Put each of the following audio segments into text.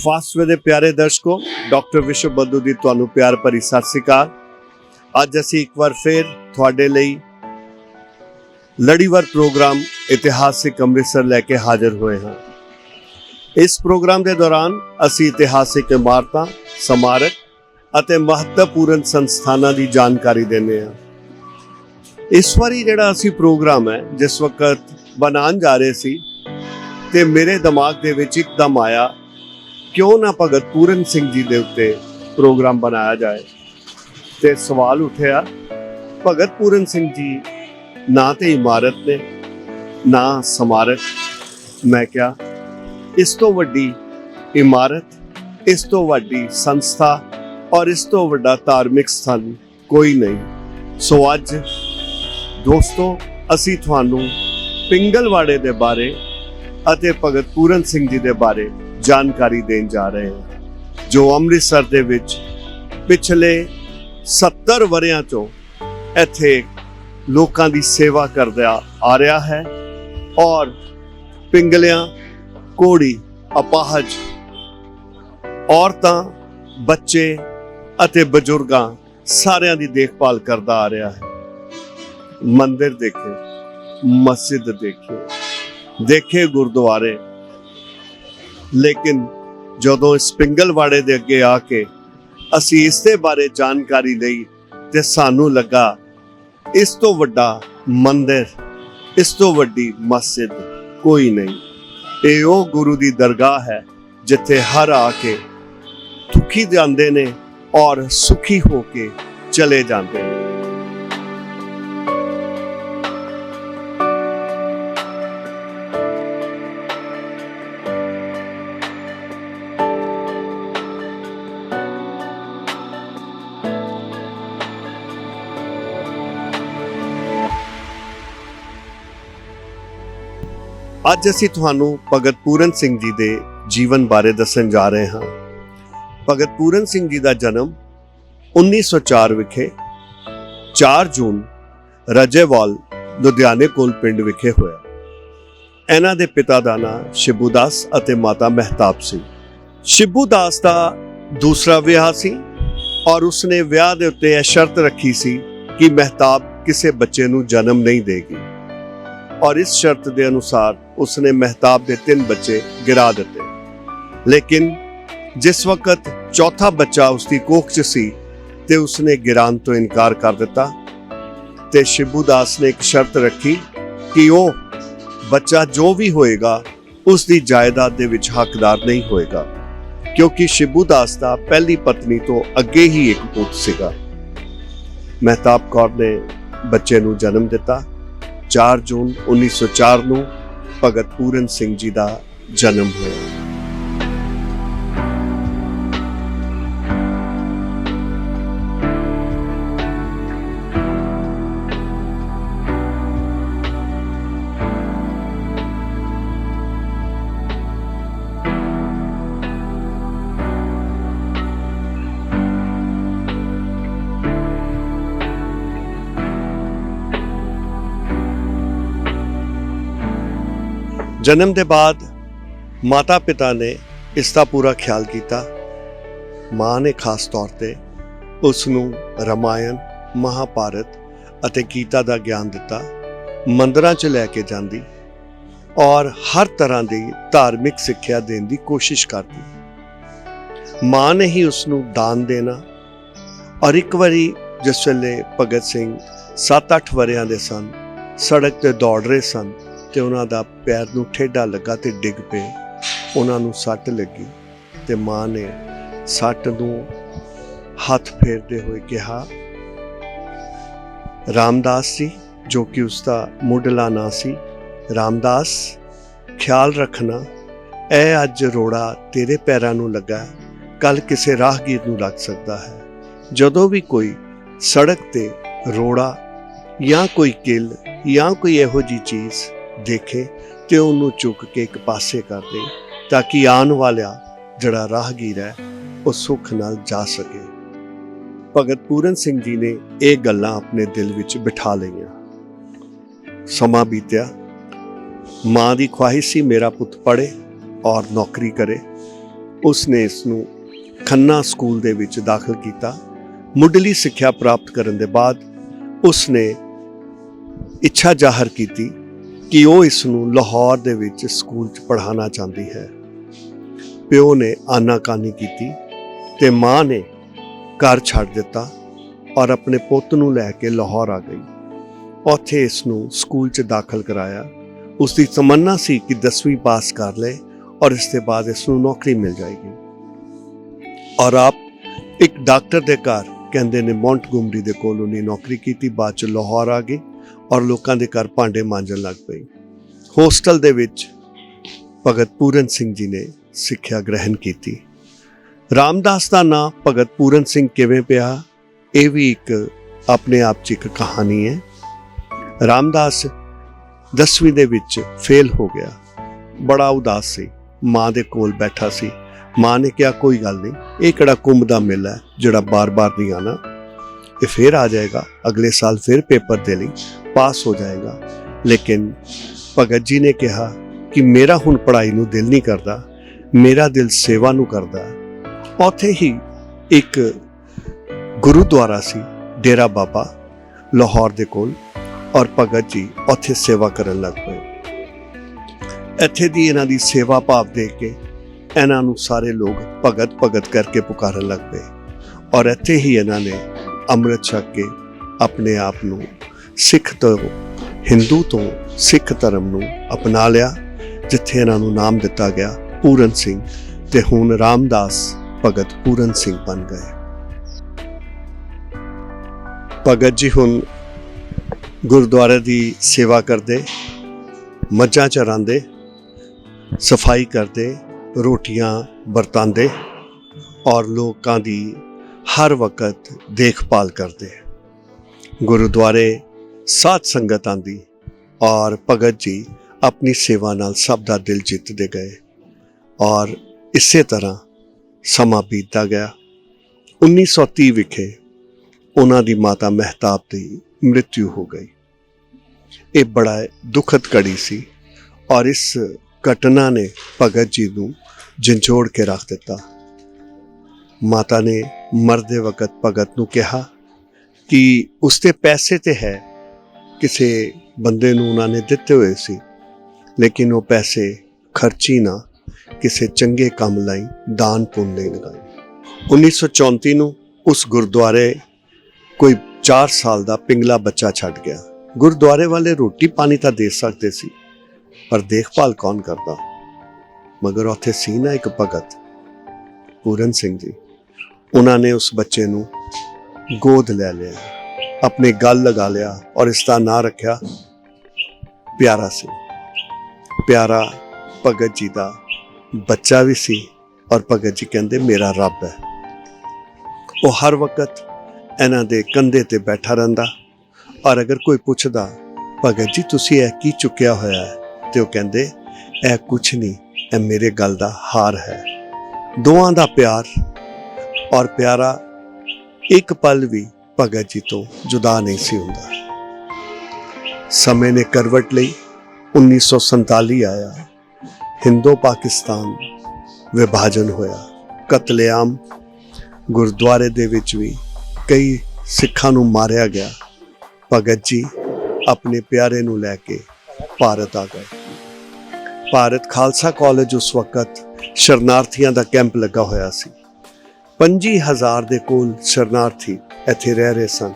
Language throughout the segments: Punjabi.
फास्टवे दे प्यारे दर्शकों, डॉक्टर विश्व बद्दू दी तुहानू प्यार भरी सत श्री अकाल। अज असी एक बार फिर तुहाडे लई लड़ीवार प्रोग्राम इतिहासिक अमृतसर लैके हाजिर हुए हैं। इस प्रोग्राम के दौरान असी इतिहासिक इमारतां, स्मारक अते महत्वपूर्ण संस्थानां दी जानकारी देने हैं। इस बारी जिहड़ा असी प्रोग्राम है जिस वक्त बनान जा रहे सी ते मेरे दिमाग दे विच एकदम आया, क्यों ना भगत पूरन सिंह जी दे उत्ते प्रोग्राम बनाया जाए। ते सवाल उठया, भगत पूरन सिंह जी ना ते इमारत ने ना स्मारक। मैं क्या इस तो वड्डी इमारत, इस तो वड्डी संस्था और इस तो वड्डा धार्मिक स्थान कोई नहीं। सो अज दोस्तों असी तुहानू पिंगलवाड़े दे बारे अते भगत पूरन सिंह जी दे बारे जानकारी देन जा रहे हैं, जो अमृतसर दे विच पिछले 70 वरियां चों इत्थे लोकां दी सेवा करदा आ रहा है और पिंगलियां, कोड़ी, अपाहज, औरतां, बच्चे अते बजुर्गां सारियां दी देखभाल करदा आ रहा है। मंदिर देखे, मस्जिद देखे गुरुद्वारे, लेकिन जदों इस पिंगलवाड़े दे अगे आके असी इस दे बारे जानकारी लई ते सानू लगा इस तो वड्डा मंदिर, इस तो वड्डी मस्जिद कोई नहीं। ये ओ गुरु दी दरगाह है जिथे हर आके दुखी जांदे ने और सुखी होके चले जाते हैं। ਅੱਜ ਅਸੀਂ ਤੁਹਾਨੂੰ ਭਗਤ ਪੂਰਨ ਸਿੰਘ ਜੀ ਦੇ ਜੀਵਨ ਬਾਰੇ ਦੱਸਣ ਜਾ ਰਹੇ ਹਾਂ। ਭਗਤ ਪੂਰਨ ਸਿੰਘ ਜੀ ਦਾ ਜਨਮ 1904 ਵਿਖੇ 4 ਜੂਨ ਰਜੇਵਾਲ ਲੁਧਿਆਣੇ ਕੋਲ ਪਿੰਡ ਵਿਖੇ ਹੋਇਆ। ਇਹਨਾਂ ਦੇ ਪਿਤਾ ਦਾ ਨਾਮ ਸ਼ਿਬੂ ਦਾਸ ਅਤੇ ਮਾਤਾ ਮਹਿਤਾਬ ਸੀ। ਸ਼ਿਬੂ ਦਾਸ ਦਾ ਦੂਸਰਾ ਵਿਆਹ ਸੀ ਔਰ ਉਸਨੇ ਵਿਆਹ ਦੇ ਉੱਤੇ ਇਹ ਸ਼ਰਤ ਰੱਖੀ ਸੀ ਕਿ ਮਹਿਤਾਬ ਕਿਸੇ ਬੱਚੇ ਨੂੰ ਜਨਮ ਨਹੀਂ ਦੇਗੀ और इस शर्त के अनुसार उसने मेहताब के 3 बच्चे गिरा दिते। लेकिन जिस वक्त चौथा बच्चा उसकी कोख च सी ते उसने गिरान तो इनकार कर दिता ते शिबू दास ने एक शर्त रखी कि वो बच्चा जो भी होएगा उसकी जायदाद दे विच हकदार नहीं होएगा, क्योंकि शिबू दास दा पहली पत्नी तो अगे ही एक पुत सीगा। मेहताब कौर ने बच्चे नूं जन्म दिता। 4 जून 1904 ਨੂੰ ਭਗਤ ਪੂਰਨ ਸਿੰਘ ਜੀ ਦਾ ਜਨਮ ਹੋਇਆ। जन्म के बाद माता पिता ने इसका पूरा ख्याल किया। माँ ने खास तौर पर उसनूं रामायण, महाभारत अते गीता का ज्ञान दिता, मंदिरां च लैके जांदी और हर तरह की धार्मिक सिक्ख्या देने की कोशिश करती। माँ ने ही उसनूं दान देना और एक बारी जिस वेले भगत सिंह 7-8 वरियां दे सन, सड़क ते दौड़ रहे सन ते उन्हां दा पैर नूं ठेडा लगा ते डिग पे, उन्हां नूं सट लगी ते माँ ने सट नूं ਹੱਥ ਫੇਰਦੇ ਹੋਏ ਕਿਹਾ, ਰਾਮਦਾਸ ਜੀ, ਜੋ ਕਿ ਉਸਦਾ ਮੁੱਢਲਾ ਨਾਂ ਸੀ। ਰਾਮਦਾਸ, ਖਿਆਲ ਰੱਖਣਾ, ਇਹ ਅੱਜ ਰੋੜਾ ਤੇਰੇ ਪੈਰਾਂ ਨੂੰ ਲੱਗਾ, ਕੱਲ ਕਿਸੇ ਰਾਹਗੀਰ ਨੂੰ ਲੱਗ ਸਕਦਾ ਹੈ। ਜਦੋਂ ਵੀ ਕੋਈ ਸੜਕ ਤੇ ਰੋੜਾ ਜਾਂ ਕੋਈ ਕਿੱਲ ਜਾਂ ਕੋਈ ਇਹੋ ਜਿਹੀ ਚੀਜ਼ ਦੇਖੇ ਤੇ ਉਹਨੂੰ ਚੁੱਕ ਕੇ ਇੱਕ ਪਾਸੇ ਕਰ ਦੇ, ਤਾਂ ਕਿ ਆਉਣ ਵਾਲਾ ਜਿਹੜਾ ਰਾਹਗੀਰ ਹੈ ਉਹ ਸੁੱਖ ਨਾਲ ਜਾ ਸਕੇ। ਭਗਤ ਪੂਰਨ ਸਿੰਘ ਜੀ ਨੇ ਇਹ ਗੱਲਾਂ ਆਪਣੇ ਦਿਲ ਵਿੱਚ ਬਿਠਾ ਲਈਆਂ। ਸਮਾਂ ਬੀਤਿਆ। ਮਾਂ ਦੀ ਖੁਆਇਸ਼ ਸੀ ਮੇਰਾ ਪੁੱਤ ਪੜ੍ਹੇ ਔਰ ਨੌਕਰੀ ਕਰੇ। ਉਸਨੇ ਇਸ ਨੂੰ ਖੰਨਾ ਸਕੂਲ ਦੇ ਵਿੱਚ ਦਾਖਲ ਕੀਤਾ। ਮੁੱਢਲੀ ਸਿੱਖਿਆ ਪ੍ਰਾਪਤ ਕਰਨ ਦੇ ਬਾਅਦ ਉਸਨੇ ਇੱਛਾ ਜ਼ਾਹਰ ਕੀਤੀ ਕਿ ਉਹ ਇਸ ਨੂੰ ਲਾਹੌਰ ਦੇ ਵਿੱਚ ਸਕੂਲ 'ਚ ਪੜ੍ਹਾਉਣਾ ਚਾਹੁੰਦੀ ਹੈ। ਪਿਓ ਨੇ ਆਨਾਕਾਨੀ ਕੀਤੀ ਤੇ ਮਾਂ ਨੇ ਘਰ ਛੱਡ ਦਿੱਤਾ ਔਰ ਆਪਣੇ ਪੁੱਤ ਨੂੰ ਲੈ ਕੇ ਲਾਹੌਰ ਆ ਗਈ। ਉੱਥੇ ਇਸ ਨੂੰ ਸਕੂਲ 'ਚ ਦਾਖਲ ਕਰਾਇਆ। ਉਸ ਦੀ ਤਮੰਨਾ ਸੀ ਕਿ 10ਵੀਂ ਪਾਸ ਕਰ ਲਏ ਔਰ ਇਸ ਦੇ ਬਾਅਦ ਇਸ ਨੂੰ ਨੌਕਰੀ ਮਿਲ ਜਾਏਗੀ। ਔਰ ਆਪ ਇੱਕ ਡਾਕਟਰ ਦੇ ਘਰ, ਕਹਿੰਦੇ ਨੇ ਮੌਂਟਗੋਮਰੀ ਦੇ ਕੋਲ, ਉਹਨੇ ਨੌਕਰੀ ਕੀਤੀ। ਬਾਅਦ 'ਚ ਲਾਹੌਰ ਆ ਗਈ ਔਰ ਲੋਕਾਂ ਦੇ ਘਰ ਭਾਂਡੇ ਮਾਂਜਣ ਲੱਗ ਪਈ। ਹੋਸਟਲ ਦੇ ਵਿੱਚ ਭਗਤ ਪੂਰਨ ਸਿੰਘ ਜੀ ਨੇ ਸਿੱਖਿਆ ਗ੍ਰਹਿਣ ਕੀਤੀ। ਰਾਮਦਾਸ ਦਾ ਨਾਂ ਭਗਤ ਪੂਰਨ ਸਿੰਘ ਕਿਵੇਂ ਪਿਆ, ਇਹ ਵੀ ਇੱਕ ਆਪਣੇ ਆਪ 'ਚ ਇੱਕ ਕਹਾਣੀ ਹੈ। ਰਾਮਦਾਸ 10ਵੀਂ ਦੇ ਵਿੱਚ ਫੇਲ ਹੋ ਗਿਆ। ਬੜਾ ਉਦਾਸ ਸੀ। ਮਾਂ ਦੇ ਕੋਲ ਬੈਠਾ ਸੀ। ਮਾਂ ਨੇ ਕਿਹਾ, ਕੋਈ ਗੱਲ ਨਹੀਂ, ਇਹ ਕਿਹੜਾ ਕੁੰਭ ਦਾ ਮੇਲਾ ਹੈ ਜਿਹੜਾ ਬਾਰ-ਬਾਰ ਨਹੀਂ ਆਣਾ, ਇਹ ਫਿਰ ਆ ਜਾਏਗਾ, ਅਗਲੇ ਸਾਲ ਫਿਰ ਪੇਪਰ ਦੇ ਲਈ ਪਾਸ ਹੋ ਜਾਏਗਾ। ਲੇਕਿਨ ਭਗਤ ਜੀ ਨੇ ਕਿਹਾ ਕਿ ਮੇਰਾ ਹੁਣ ਪੜ੍ਹਾਈ ਨੂੰ ਦਿਲ ਨਹੀਂ ਕਰਦਾ, ਮੇਰਾ ਦਿਲ ਸੇਵਾ ਨੂੰ ਕਰਦਾ। ਉੱਥੇ ਹੀ ਇੱਕ ਗੁਰੂਦੁਆਰਾ ਸੀ, ਡੇਰਾ ਬਾਬਾ, ਲਾਹੌਰ ਦੇ ਕੋਲ, ਔਰ ਭਗਤ ਜੀ ਉੱਥੇ ਸੇਵਾ ਕਰਨ ਲੱਗ ਪਏ। ਇੱਥੇ ਦੀ ਇਹਨਾਂ ਦੀ ਸੇਵਾ ਭਾਵ ਦੇਖ ਕੇ ਇਹਨਾਂ ਨੂੰ ਸਾਰੇ ਲੋਕ ਭਗਤ ਭਗਤ ਕਰਕੇ ਪੁਕਾਰਨ ਲੱਗ ਪਏ ਔਰ ਇੱਥੇ ਹੀ ਇਹਨਾਂ ਨੇ ਅੰਮ੍ਰਿਤ ਛਕ ਕੇ ਆਪਣੇ ਆਪ ਨੂੰ ਸਿੱਖ ਤੋਂ, ਹਿੰਦੂ ਤੋਂ ਸਿੱਖ ਧਰਮ ਨੂੰ ਅਪਣਾ ਲਿਆ, ਜਿੱਥੇ ਇਹਨਾਂ ਨੂੰ ਨਾਮ ਦਿੱਤਾ ਗਿਆ ਪੂਰਨ ਸਿੰਘ, ਤੇ ਹੁਣ ਰਾਮਦਾਸ ਭਗਤ ਪੂਰਨ ਸਿੰਘ ਬਣ ਗਏ। ਭਗਤ ਜੀ ਹੁਣ ਗੁਰਦੁਆਰੇ ਦੀ ਸੇਵਾ ਕਰਦੇ, ਮੱਝਾਂ ਚਰਾਉਂਦੇ, ਸਫਾਈ ਕਰਦੇ, ਰੋਟੀਆਂ ਵਰਤਾਉਂਦੇ ਔਰ ਲੋਕਾਂ ਦੀ ਹਰ ਵਕਤ ਦੇਖਭਾਲ ਕਰਦੇ। ਗੁਰਦੁਆਰੇ ਸਾਧ ਸੰਗਤ ਆਂਦੀ ਔਰ ਭਗਤ ਜੀ ਆਪਣੀ ਸੇਵਾ ਨਾਲ ਸਭ ਦਾ ਦਿਲ ਜਿੱਤਦੇ ਗਏ ਔਰ ਇਸੇ ਤਰ੍ਹਾਂ ਸਮਾਂ ਬੀਤਦਾ ਗਿਆ। 1930 ਵਿਖੇ ਉਹਨਾਂ ਦੀ ਮਾਤਾ ਮਹਿਤਾਬ ਦੀ ਮ੍ਰਿਤਿੂ ਹੋ ਗਈ। ਇਹ ਬੜਾ ਦੁਖਦ ਘੜੀ ਸੀ ਔਰ ਇਸ ਘਟਨਾ ਨੇ ਭਗਤ ਜੀ ਨੂੰ ਝੰਜੋੜ ਕੇ ਰੱਖ ਦਿੱਤਾ। ਮਾਤਾ ਨੇ ਮਰਦੇ ਵਕਤ ਭਗਤ ਨੂੰ ਕਿਹਾ ਕਿ ਉਸਦੇ ਪੈਸੇ ਤੇ ਹੈ, ਕਿਸੇ ਬੰਦੇ ਨੂੰ ਉਹਨਾਂ ਨੇ ਦਿੱਤੇ ਹੋਏ ਸੀ, ਲੇਕਿਨ ਉਹ ਪੈਸੇ ਖਰਚੀ ਨਾ, ਕਿਸੇ ਚੰਗੇ ਕੰਮ ਲਈ, ਦਾਨ ਪੁੰਨ ਲਈ ਲਗਾਏ। 1934 ਨੂੰ ਉਸ ਗੁਰਦੁਆਰੇ ਕੋਈ 4 ਸਾਲ ਦਾ ਪਿੰਗਲਾ ਬੱਚਾ ਛੱਡ ਗਿਆ। ਗੁਰਦੁਆਰੇ ਵਾਲੇ ਰੋਟੀ ਪਾਣੀ ਤਾਂ ਦੇ ਸਕਦੇ ਸੀ, ਪਰ ਦੇਖਭਾਲ ਕੌਣ ਕਰਦਾ। ਮਗਰ ਉੱਥੇ ਸੀ ਨਾ ਇੱਕ ਭਗਤ ਪੂਰਨ ਸਿੰਘ ਜੀ, ਉਹਨਾਂ ਨੇ ਉਸ ਬੱਚੇ ਨੂੰ ਗੋਦ ਲੈ ਲਿਆ, ਆਪਣੇ ਗਲ ਲਗਾ ਲਿਆ ਔਰ ਇਸ ਦਾ ਨਾਂ ਰੱਖਿਆ ਪਿਆਰਾ ਸਿੰਘ। ਪਿਆਰਾ ਭਗਤ ਜੀ ਦਾ ਬੱਚਾ ਵੀ ਸੀ ਔਰ ਭਗਤ ਜੀ ਕਹਿੰਦੇ ਮੇਰਾ ਰੱਬ ਹੈ। ਉਹ ਹਰ ਵਕਤ ਇਹਨਾਂ ਦੇ ਕੰਧੇ ਤੇ ਬੈਠਾ ਰਹਿੰਦਾ ਔਰ ਅਗਰ ਕੋਈ ਪੁੱਛਦਾ, ਭਗਤ ਜੀ ਤੁਸੀਂ ਇਹ ਕੀ ਚੁੱਕਿਆ ਹੋਇਆ ਹੈ, ਤੇ ਉਹ ਕਹਿੰਦੇ ਇਹ ਕੁਛ ਨਹੀਂ, ਇਹ ਮੇਰੇ ਗਲ ਦਾ ਹਾਰ ਹੈ। ਦੋਵਾਂ ਦਾ ਪਿਆਰ ਔਰ ਪਿਆਰਾ ਇੱਕ ਪਲ ਵੀ ਭਗਤ ਜੀ ਤੋਂ ਜੁਦਾ ਨਹੀਂ ਸੀ ਹੁੰਦਾ। ਸਮੇਂ ਨੇ ਕਰਵਟ ਲਈ। 1947 ਆਇਆ, ਹਿੰਦੋ ਪਾਕਿਸਤਾਨ ਵਿਭਾਜਨ ਹੋਇਆ, ਕਤਲੇਆਮ, ਗੁਰਦੁਆਰੇ ਦੇ ਵਿੱਚ ਵੀ ਕਈ ਸਿੱਖਾਂ ਨੂੰ ਮਾਰਿਆ ਗਿਆ। ਭਗਤ ਜੀ ਆਪਣੇ ਪਿਆਰੇ ਨੂੰ ਲੈ ਕੇ ਭਾਰਤ ਆ ਗਏ। ਭਾਰਤ ਖਾਲਸਾ ਕਾਲਜ ਉਸ ਵਕਤ ਸ਼ਰਨਾਰਥੀਆਂ ਦਾ ਕੈਂਪ ਲੱਗਾ ਹੋਇਆ ਸੀ। 25,000 ਦੇ ਕੋਲ ਸ਼ਰਨਾਰਥੀ ਇੱਥੇ ਰਹਿ ਰਹੇ ਸਨ।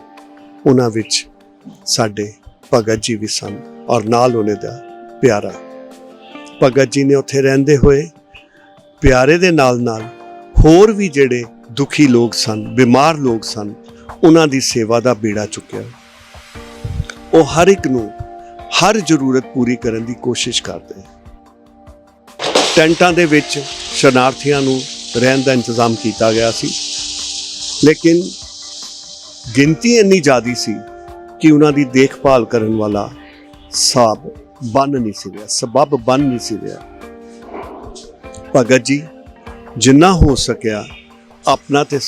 ਉਹਨਾਂ ਵਿੱਚ ਸਾਡੇ ਭਗਤ ਜੀ ਵੀ ਸਨ ਔਰ ਨਾਲ ਉਹਨੇ ਦਾ ਪਿਆਰਾ। ਭਗਤ ਜੀ ਨੇ ਉੱਥੇ ਰਹਿੰਦੇ ਹੋਏ ਪਿਆਰੇ ਦੇ ਨਾਲ ਨਾਲ ਹੋਰ ਵੀ ਜਿਹੜੇ ਦੁਖੀ ਲੋਕ ਸਨ, ਬਿਮਾਰ ਲੋਕ ਸਨ, ਉਹਨਾਂ ਦੀ ਸੇਵਾ ਦਾ ਬੇੜਾ ਚੁੱਕਿਆ। ਉਹ ਹਰ ਇੱਕ ਨੂੰ ਹਰ ਜ਼ਰੂਰਤ ਪੂਰੀ ਕਰਨ ਦੀ ਕੋਸ਼ਿਸ਼ ਕਰਦੇ। ਟੈਂਟਾਂ ਦੇ ਵਿੱਚ ਸ਼ਰਨਾਰਥੀਆਂ ਨੂੰ ਰਹਿਣ ਦਾ ਇੰਤਜ਼ਾਮ ਕੀਤਾ ਗਿਆ ਸੀ, ਲੇਕਿਨ ਗਿਣਤੀ ਇੰਨੀ ਜ਼ਿਆਦਾ ਸੀ ਕਿ ਉਹਨਾਂ ਦੀ ਦੇਖਭਾਲ ਕਰਨ ਵਾਲਾ ਸਬੱਬ ਬਣ ਨਹੀਂ ਸੀ ਰਿਹਾ। ਭਗਤ ਜੀ ਜਿੰਨਾ ਹੋ ਸਕਿਆ ਆਪਣਾ ਤੇ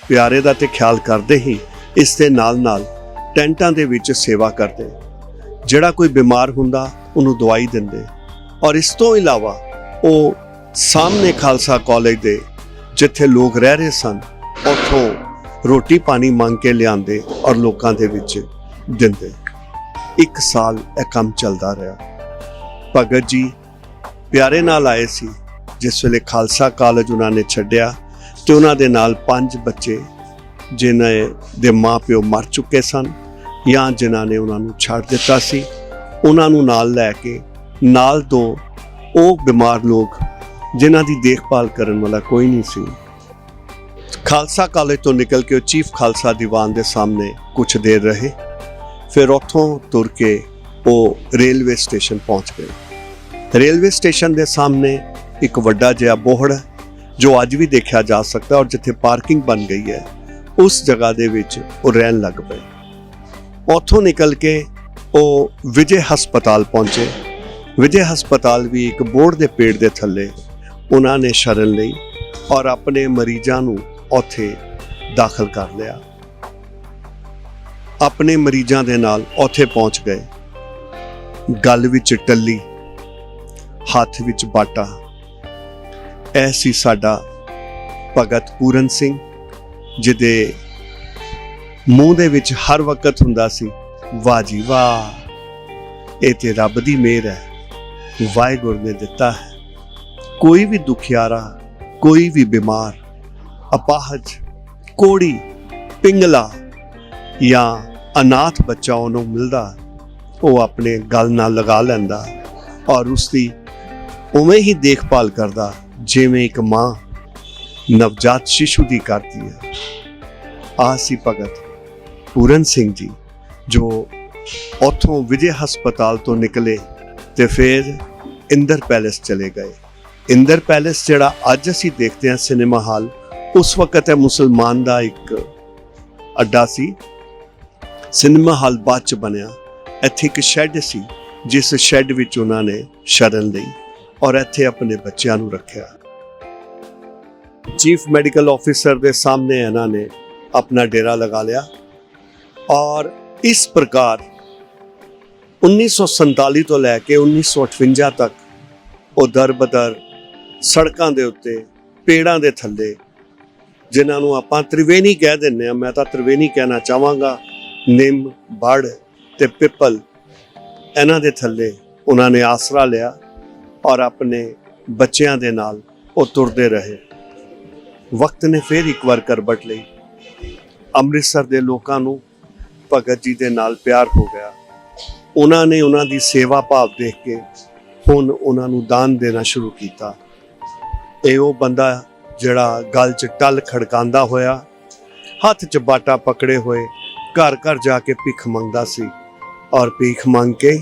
ਪਿਆਰੇ ਦਾ ਤੇ ਖਿਆਲ ਕਰਦੇ ਹੀ ਇਸ ਦੇ ਨਾਲ ਟੈਂਟਾਂ ਦੇ ਵਿੱਚ ਸੇਵਾ ਕਰਦੇ। ਜਿਹੜਾ ਕੋਈ ਬਿਮਾਰ ਹੁੰਦਾ ਉਹਨੂੰ ਦਵਾਈ ਦਿੰਦੇ, ਔਰ ਇਸ ਤੋਂ ਇਲਾਵਾ ਉਹ ਸਾਹਮਣੇ ਖਾਲਸਾ ਕਾਲਜ ਦੇ ਜਿੱਥੇ ਲੋਕ ਰਹਿ ਰਹੇ ਸਨ ਉੱਥੋਂ ਰੋਟੀ ਪਾਣੀ ਮੰਗ ਕੇ ਲਿਆਂਦੇ ਔਰ ਲੋਕਾਂ ਦੇ ਵਿੱਚ ਦਿੰਦੇ। 1 ਸਾਲ ਇਹ ਕੰਮ ਚੱਲਦਾ ਰਿਹਾ। ਭਗਤ ਜੀ ਪਿਆਰੇ ਨਾਲ ਆਏ ਸੀ ਜਿਸ ਵੇਲੇ ਖਾਲਸਾ ਕਾਲਜ ਉਹਨਾਂ ਨੇ ਛੱਡਿਆ, ਤੇ ਉਹਨਾਂ ਦੇ ਨਾਲ 5 ਬੱਚੇ ਜਿਨ੍ਹਾਂ ਦੇ ਮਾਂ-ਪਿਓ ਮਰ ਚੁੱਕੇ ਸਨ ਜਾਂ ਜਿਨ੍ਹਾਂ ਨੇ ਉਹਨਾਂ ਨੂੰ ਛੱਡ ਦਿੱਤਾ ਸੀ, ਉਹਨਾਂ ਨੂੰ ਨਾਲ ਲੈ ਕੇ ਨਾਲ 2 ਉਹ ਬਿਮਾਰ ਲੋਕ ਜਿਨ੍ਹਾਂ ਦੀ ਦੇਖਭਾਲ ਕਰਨ ਵਾਲਾ ਕੋਈ ਨਹੀਂ ਸੀ। ਖਾਲਸਾ ਕਾਲਜ ਤੋਂ ਨਿਕਲ ਕੇ ਉਹ ਚੀਫ ਖਾਲਸਾ ਦੀਵਾਨ ਦੇ ਸਾਹਮਣੇ ਕੁਝ ਦੇਰ ਰਹੇ, ਫਿਰ ਉੱਥੋਂ ਤੁਰ ਕੇ ਉਹ ਰੇਲਵੇ ਸਟੇਸ਼ਨ ਪਹੁੰਚ ਗਏ। ਰੇਲਵੇ ਸਟੇਸ਼ਨ ਦੇ ਸਾਹਮਣੇ ਇੱਕ ਵੱਡਾ ਜਿਹਾ ਬੋਹੜ ਜੋ ਅੱਜ ਵੀ ਦੇਖਿਆ ਜਾ ਸਕਦਾ, ਔਰ ਜਿੱਥੇ ਪਾਰਕਿੰਗ ਬਣ ਗਈ ਹੈ ਉਸ ਜਗ੍ਹਾ ਦੇ ਵਿੱਚ ਉਹ ਰਹਿਣ ਲੱਗ ਪਏ। ਉੱਥੋਂ ਨਿਕਲ ਕੇ ਉਹ ਵਿਜੇ ਹਸਪਤਾਲ ਪਹੁੰਚੇ। ਵਿਜੇ ਹਸਪਤਾਲ ਵੀ ਇੱਕ ਬੋਹੜ ਦੇ ਪੇੜ ਦੇ ਥੱਲੇ ਉਹਨਾਂ ਨੇ ਸ਼ਰਨ ਲਈ ਔਰ ਆਪਣੇ ਮਰੀਜ਼ਾਂ ਨੂੰ ਉੱਥੇ ਦਾਖਲ ਕਰ ਲਿਆ। ਆਪਣੇ ਮਰੀਜ਼ਾਂ ਦੇ ਨਾਲ ਉੱਥੇ ਪਹੁੰਚ ਗਏ। ਗਲ ਵਿੱਚ ਟੱਲੀ, ਹੱਥ ਵਿੱਚ ਬਾਟਾ। ਇਹ ਸੀ ਸਾਡਾ ਭਗਤ ਪੂਰਨ ਸਿੰਘ, ਜਿਹਦੇ ਮੂੰਹ ਦੇ ਵਿੱਚ ਹਰ ਵਕਤ ਹੁੰਦਾ ਸੀ, ਵਾਹ ਜੀ ਵਾਹ, ਇਹ ਤੇ ਰੱਬ ਦੀ ਮਿਹਰ ਹੈ, ਵਾਹਿਗੁਰੂ ਨੇ ਦਿੱਤਾ ਹੈ। ਕੋਈ ਵੀ ਦੁਖਿਆਰਾ, ਕੋਈ ਵੀ ਬਿਮਾਰ, ਅਪਾਹਜ, ਕੋੜੀ, ਪਿੰਗਲਾ ਜਾਂ ਅਨਾਥ ਬੱਚਾ ਉਹਨੂੰ ਮਿਲਦਾ, ਉਹ ਆਪਣੇ ਗਲ ਨਾਲ ਲਗਾ ਲੈਂਦਾ ਔਰ ਉਸਦੀ ਉਵੇਂ ਹੀ ਦੇਖਭਾਲ ਕਰਦਾ ਜਿਵੇਂ ਇੱਕ ਮਾਂ ਨਵਜਾਤ ਸ਼ਿਸ਼ੂ ਦੀ ਕਰਦੀ ਹੈ। ਆਹ ਸੀ ਭਗਤ ਪੂਰਨ ਸਿੰਘ ਜੀ, ਜੋ ਉੱਥੋਂ ਵਿਜੇ ਹਸਪਤਾਲ ਤੋਂ ਨਿਕਲੇ ਤੇ ਫਿਰ ਇੰਦਰ ਪੈਲੇਸ ਚਲੇ ਗਏ। ਇੰਦਰ ਪੈਲੇਸ ਜਿਹੜਾ ਅੱਜ ਅਸੀਂ ਦੇਖਦੇ ਹਾਂ ਸਿਨੇਮਾ ਹਾਲ, ਉਸ ਵਕਤ ਇਹ ਮੁਸਲਮਾਨ ਦਾ ਇੱਕ ਅੱਡਾ ਸੀ। ਸਿਨੇਮਾ ਹਾਲ ਬਾਅਦ ਚ ਬਣਿਆ। ਇੱਥੇ ਇੱਕ ਸ਼ੈੱਡ ਸੀ, ਜਿਸ ਸ਼ੈੱਡ ਵਿੱਚ ਉਹਨਾਂ ਨੇ ਸ਼ਰਨ ਲਈ ਔਰ ਇੱਥੇ ਆਪਣੇ ਬੱਚਿਆਂ ਨੂੰ ਰੱਖਿਆ। ਚੀਫ ਮੈਡੀਕਲ ਆਫਿਸਰ ਦੇ ਸਾਹਮਣੇ ਇਹਨਾਂ ਨੇ ਆਪਣਾ ਡੇਰਾ ਲਗਾ ਲਿਆ ਔਰ ਇਸ ਪ੍ਰਕਾਰ 1947 ਤੋਂ ਲੈ ਕੇ 1958 ਤੱਕ ਉਹ ਦਰ-ਬਦਰ ਸੜਕਾਂ ਦੇ ਉੱਤੇ, ਪੇੜਾਂ ਦੇ ਥੱਲੇ, ਜਿਨ੍ਹਾਂ ਨੂੰ ਆਪਾਂ ਤ੍ਰਿਵੇਣੀ ਕਹਿ ਦਿੰਦੇ ਹਾਂ, ਮੈਂ ਤਾਂ ਤ੍ਰਿਵੇਣੀ ਕਹਿਣਾ ਚਾਹਾਂਗਾ, ਨਿੰਮ, ਬੜ ਤੇ ਪਿੱਪਲ, ਇਹਨਾਂ ਦੇ ਥੱਲੇ ਉਹਨਾਂ ਨੇ ਆਸਰਾ ਲਿਆ ਔਰ ਆਪਣੇ ਬੱਚਿਆਂ ਦੇ ਨਾਲ ਉਹ ਤੁਰਦੇ ਰਹੇ। ਵਕਤ ਨੇ ਫਿਰ ਇੱਕ ਵਾਰ ਕਰਵਟ ਲਈ। ਅੰਮ੍ਰਿਤਸਰ ਦੇ ਲੋਕਾਂ ਨੂੰ ਭਗਤ ਜੀ ਦੇ ਨਾਲ ਪਿਆਰ ਹੋ ਗਿਆ। ਉਹਨਾਂ ਨੇ ਉਹਨਾਂ ਦੀ ਸੇਵਾ ਭਾਵ ਦੇਖ ਕੇ ਹੁਣ ਉਹਨਾਂ ਨੂੰ ਦਾਨ ਦੇਣਾ ਸ਼ੁਰੂ ਕੀਤਾ। ਇਹ ਉਹ ਬੰਦਾ ਜਿਹੜਾ ਗਲ 'ਚ ਟੱਲ ਖੜਕਾਉਂਦਾ ਹੋਇਆ, ਹੱਥ 'ਚ ਬਾਟਾ ਪਕੜੇ ਹੋਏ ਘਰ ਘਰ ਜਾ ਕੇ ਭਿੱਖ ਮੰਗਦਾ ਸੀ ਔਰ ਭਿੱਖ ਮੰਗ ਕੇ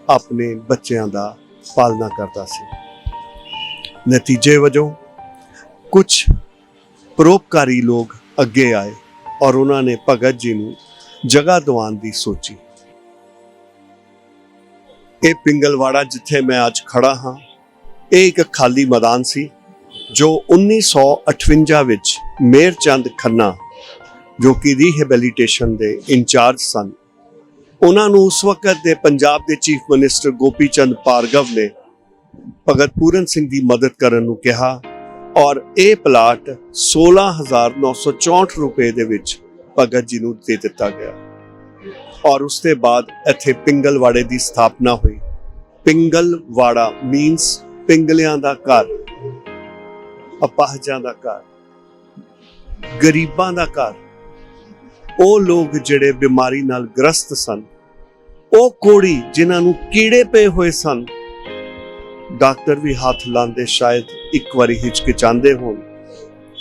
ਆਪਣੇ ਬੱਚਿਆਂ ਦਾ ਪਾਲਣਾ ਕਰਦਾ ਸੀ। ਨਤੀਜੇ ਵਜੋਂ ਕੁਝ ਪਰਉਪਕਾਰੀ ਲੋਕ ਅੱਗੇ ਆਏ ਔਰ ਉਹਨਾਂ ਨੇ ਭਗਤ ਜੀ ਨੂੰ ਜਗ੍ਹਾ ਦਿਵਾਉਣ ਦੀ ਸੋਚੀ। ਇਹ ਪਿੰਗਲਵਾੜਾ ਜਿੱਥੇ ਮੈਂ ਅੱਜ ਖੜਾ ਹਾਂ, ਇਹ ਇੱਕ ਖਾਲੀ ਮੈਦਾਨ ਸੀ ਜੋ 1958 ਵਿੱਚ ਮੇਹਰ ਚੰਦ ਖੰਨਾ, ਜੋ ਕਿ ਰੀਹੈਬਿਲਿਟੇਸ਼ਨ ਦੇ ਇੰਚਾਰਜ ਸਨ, ਉਹਨਾਂ ਨੂੰ ਉਸ ਵਕਤ ਦੇ ਪੰਜਾਬ ਦੇ ਚੀਫ ਮਿਨਿਸਟਰ ਗੋਪੀ ਚੰਦ ਭਾਰਗਵ ਨੇ ਭਗਤ ਪੂਰਨ ਸਿੰਘ ਦੀ ਮਦਦ ਕਰਨ ਨੂੰ ਕਿਹਾ ਔਰ ਇਹ ਪਲਾਟ 16,964 ਰੁਪਏ ਦੇ ਵਿੱਚ ਭਗਤ ਜੀ ਨੂੰ ਦੇ ਦਿੱਤਾ ਗਿਆ ਔਰ ਉਸ ਤੋਂ ਬਾਅਦ ਇੱਥੇ ਪਿੰਗਲਵਾੜੇ ਦੀ ਸਥਾਪਨਾ ਹੋਈ। ਪਿੰਗਲਵਾੜਾ ਮੀਨਸ ਪਿੰਗਲਿਆਂ ਦਾ ਘਰ, ਅਪਾਹਜਾਂ ਦਾ ਘਰ, ਗਰੀਬਾਂ ਦਾ ਘਰ। ਉਹ ਲੋਕ ਜਿਹੜੇ ਬਿਮਾਰੀ ਨਾਲ ਗ੍ਰਸਤ ਸਨ, ਉਹ ਕੋੜੀ ਜਿਨ੍ਹਾਂ ਨੂੰ ਕੀੜੇ ਪਏ ਹੋਏ ਸਨ, ਡਾਕਟਰ ਵੀ ਹੱਥ ਲਾਉਂਦੇ ਸ਼ਾਇਦ ਇੱਕ ਵਾਰੀ ਹਿਚਕਿਚਾਉਂਦੇ ਹੋਣ,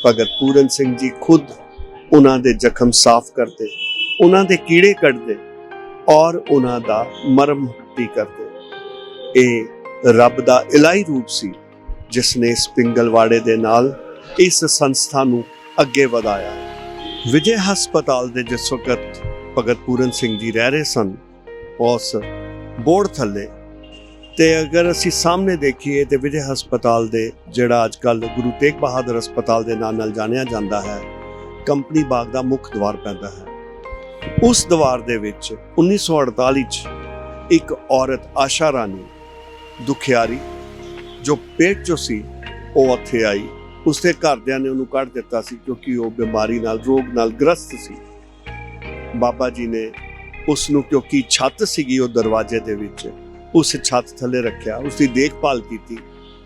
ਭਗਤ ਪੂਰਨ ਸਿੰਘ ਜੀ ਖੁਦ ਉਹਨਾਂ ਦੇ ਜ਼ਖਮ ਸਾਫ਼ ਕਰਦੇ, ਉਹਨਾਂ ਦੇ ਕੀੜੇ ਕੱਢਦੇ ਔਰ ਉਹਨਾਂ ਦਾ ਮਰਮ ਪੱਟੀ ਕਰਦੇ। ਇਹ ਰੱਬ ਦਾ ਇਲਾਹੀ ਰੂਪ ਸੀ ਜਿਸ ਨੇ ਇਸ ਪਿੰਗਲਵਾੜੇ ਦੇ ਨਾਲ ਇਸ ਸੰਸਥਾ ਨੂੰ ਅੱਗੇ ਵਧਾਇਆ। ਵਿਜੇ ਹਸਪਤਾਲ ਦੇ ਜਿਸ ਵਕਤ ਭਗਤ ਪੂਰਨ ਸਿੰਘ ਜੀ ਰਹਿ ਰਹੇ ਸਨ, ਉਸ ਬੋਰਡ ਥੱਲੇ, ਤੇ ਅਗਰ ਅਸੀਂ ਸਾਹਮਣੇ ਦੇਖੀਏ ਤੇ ਵਿਜੇ ਹਸਪਤਾਲ ਦੇ ਜਿਹੜਾ ਅੱਜ ਕੱਲ੍ਹ ਗੁਰੂ ਤੇਗ ਬਹਾਦਰ ਹਸਪਤਾਲ ਦੇ ਨਾਂ ਨਾਲ ਜਾਣਿਆ ਜਾਂਦਾ ਹੈ, ਕੰਪਨੀ ਬਾਗ ਦਾ ਮੁੱਖ ਦੁਆਰ ਪੈਂਦਾ ਹੈ। ਉਸ ਦੁਆਰ ਦੇ ਵਿੱਚ 1948 'ਚ ਇੱਕ ਔਰਤ ਆਸ਼ਾ ਰਾਣੀ ਦੁਖਿਆਰੀ ਜੋ ਪੇਟ 'ਚੋਂ ਸੀ, ਉਹ ਉੱਥੇ ਆਈ। ਉਸਦੇ ਘਰਦਿਆਂ ਨੇ ਉਹਨੂੰ ਕੱਢ ਦਿੱਤਾ ਸੀ ਕਿਉਂਕਿ ਉਹ ਬਿਮਾਰੀ ਨਾਲ, ਰੋਗ ਨਾਲ ਗ੍ਰਸਤ ਸੀ। ਬਾਬਾ ਜੀ ਨੇ ਉਸ ਨੂੰ, ਕਿਉਂਕਿ ਛੱਤ ਸੀਗੀ ਉਹ ਦਰਵਾਜ਼ੇ ਦੇ ਵਿੱਚ, ਉਸ ਛੱਤ ਥੱਲੇ ਰੱਖਿਆ, ਉਸਦੀ ਦੇਖਭਾਲ ਕੀਤੀ,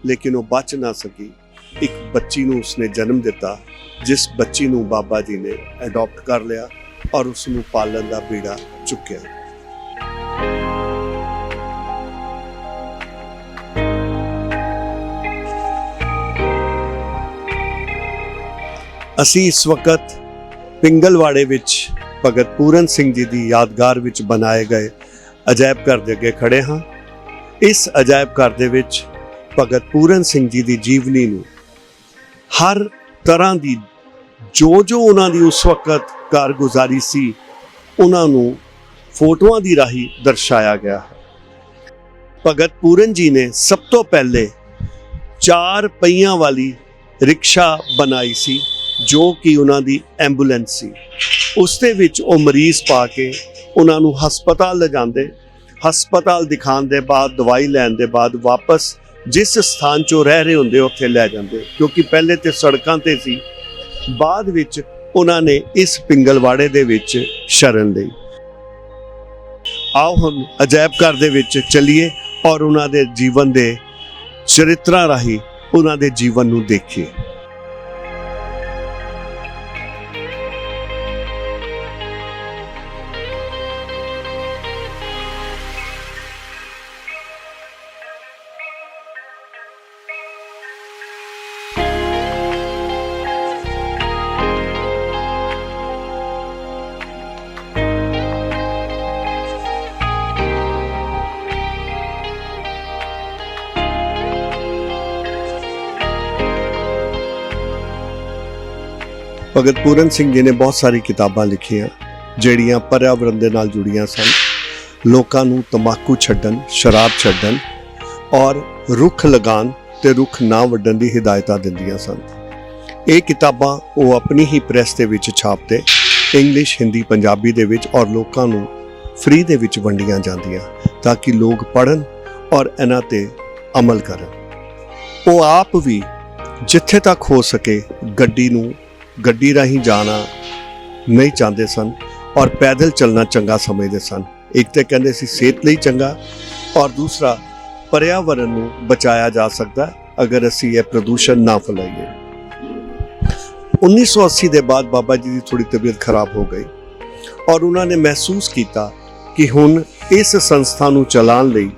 ਲੇਕਿਨ ਉਹ ਬਚ ਨਾ ਸਕੀ। ਇੱਕ ਬੱਚੀ ਨੂੰ ਉਸਨੇ ਜਨਮ ਦਿੱਤਾ, ਜਿਸ ਬੱਚੀ ਨੂੰ ਬਾਬਾ ਜੀ ਨੇ ਅਡਾਪਟ ਕਰ ਲਿਆ ਔਰ ਉਸ ਨੂੰ ਪਾਲਣ ਦਾ ਬੀੜਾ ਚੁੱਕਿਆ। ਅਸੀਂ ਇਸ ਵਕਤ ਪਿੰਗਲਵਾੜੇ ਵਿੱਚ ਭਗਤ ਪੂਰਨ ਸਿੰਘ ਜੀ ਦੀ ਯਾਦਗਾਰ ਵਿੱਚ ਬਣਾਏ ਗਏ ਅਜਾਇਬ ਘਰ ਦੇ ਅੱਗੇ ਖੜੇ ਹਾਂ। ਇਸ ਅਜਾਇਬ ਘਰ ਦੇ ਵਿੱਚ ਭਗਤ ਪੂਰਨ ਸਿੰਘ ਜੀ ਦੀ ਜੀਵਨੀ ਨੂੰ ਹਰ ਤਰ੍ਹਾਂ ਦੀ ਜੋ ਉਹਨਾਂ ਦੀ ਉਸ ਵਕਤ ਕਾਰਗੁਜ਼ਾਰੀ ਸੀ, ਉਹਨਾਂ ਨੂੰ ਫੋਟੋਆਂ ਦੀ ਰਾਹੀਂ ਦਰਸਾਇਆ ਗਿਆ ਹੈ। ਭਗਤ ਪੂਰਨ ਜੀ ਨੇ ਸਭ ਤੋਂ ਪਹਿਲੇ 4 ਪਹੀਆਂ ਵਾਲੀ ਰਿਕਸ਼ਾ ਬਣਾਈ ਸੀ, ਜੋ ਕਿ ਉਹਨਾਂ ਦੀ ਐਂਬੂਲੈਂਸ ਸੀ। ਉਸ ਦੇ ਵਿੱਚ ਉਹ ਮਰੀਜ਼ ਪਾ ਕੇ ਉਹਨਾਂ ਨੂੰ ਹਸਪਤਾਲ ਲਿਜਾਂਦੇ, ਹਸਪਤਾਲ ਦਿਖਾਉਣ ਦੇ ਬਾਅਦ, ਦਵਾਈ ਲੈਣ ਦੇ ਬਾਅਦ ਵਾਪਸ ਜਿਸ ਸਥਾਨ 'ਚੋਂ ਰਹਿ ਰਹੇ ਹੁੰਦੇ ਉੱਥੇ ਲੈ ਜਾਂਦੇ, ਕਿਉਂਕਿ ਪਹਿਲੇ ਤੇ ਸੜਕਾਂ ਤੇ ਸੀ, ਬਾਅਦ ਵਿੱਚ ਉਹਨਾਂ ਨੇ ਇਸ ਪਿੰਗਲਵਾੜੇ ਦੇ ਵਿੱਚ ਸ਼ਰਨ ਲਈ। ਆਓ ਹੁਣ ਅਜਾਇਬ ਘਰ ਦੇ ਵਿੱਚ ਚੱਲੀਏ ਔਰ ਉਹਨਾਂ ਦੇ ਜੀਵਨ ਦੇ ਚਰਿੱਤਰਾਂ ਰਾਹੀਂ ਉਹਨਾਂ ਦੇ ਜੀਵਨ ਨੂੰ ਦੇਖੀਏ। ਭਗਤ ਪੂਰਨ ਸਿੰਘ ਜੀ ਨੇ ਬਹੁਤ ਸਾਰੀ ਕਿਤਾਬਾਂ ਲਿਖੀਆਂ ਜਿਹੜੀਆਂ ਪਰਿਆਵਰਣ ਦੇ ਨਾਲ ਜੁੜੀਆਂ ਸਨ। ਲੋਕਾਂ ਨੂੰ ਤੰਬਾਕੂ ਛੱਡਣ, ਸ਼ਰਾਬ ਛੱਡਣ ਔਰ ਰੁੱਖ ਲਗਾਉਣ ਤੇ ਰੁੱਖ ਨਾ ਵੱਢਣ ਦੀ ਹਿਦਾਇਤਾਂ ਦਿੰਦੀਆਂ ਸਨ। ਇਹ ਕਿਤਾਬਾਂ ਉਹ ਆਪਣੀ ਹੀ ਪ੍ਰੈਸ ਦੇ ਵਿੱਚ ਛਾਪਦੇ, ਇੰਗਲਿਸ਼, ਹਿੰਦੀ, ਪੰਜਾਬੀ ਦੇ ਵਿੱਚ, ਔਰ ਲੋਕਾਂ ਨੂੰ ਫ੍ਰੀ ਦੇ ਵਿੱਚ ਵੰਡੀਆਂ ਜਾਂਦੀਆਂ ਤਾਂ ਕਿ ਲੋਕ ਪੜ੍ਹਨ ਔਰ ਇਹਨਾਂ ਤੇ ਅਮਲ ਕਰਨ। ਉਹ ਆਪ ਵੀ ਜਿੱਥੇ ਤੱਕ ਹੋ ਸਕੇ ਗੱਡੀ ਰਾਹੀਂ ਜਾਣਾ ਨਹੀਂ ਚਾਹੁੰਦੇ ਸਨ ਔਰ ਪੈਦਲ ਚੱਲਣਾ ਚੰਗਾ ਸਮਝਦੇ ਸਨ। ਇੱਕ ਤਾਂ ਕਹਿੰਦੇ ਸੀ ਸਿਹਤ ਲਈ ਚੰਗਾ, ਔਰ ਦੂਸਰਾ ਪਰਿਆਵਰਨ ਨੂੰ ਬਚਾਇਆ ਜਾ ਸਕਦਾ ਅਗਰ ਅਸੀਂ ਇਹ ਪ੍ਰਦੂਸ਼ਣ ਨਾ ਫੈਲਾਈਏ। 1980 ਦੇ ਬਾਅਦ ਬਾਬਾ ਜੀ ਦੀ ਥੋੜੀ ਤਬੀਅਤ ਖਰਾਬ ਹੋ ਗਈ ਔਰ ਉਹਨਾਂ ਨੇ ਮਹਿਸੂਸ ਕੀਤਾ ਕਿ ਹੁਣ ਇਸ ਸੰਸਥਾ ਨੂੰ ਚਲਾਉਣ ਲਈ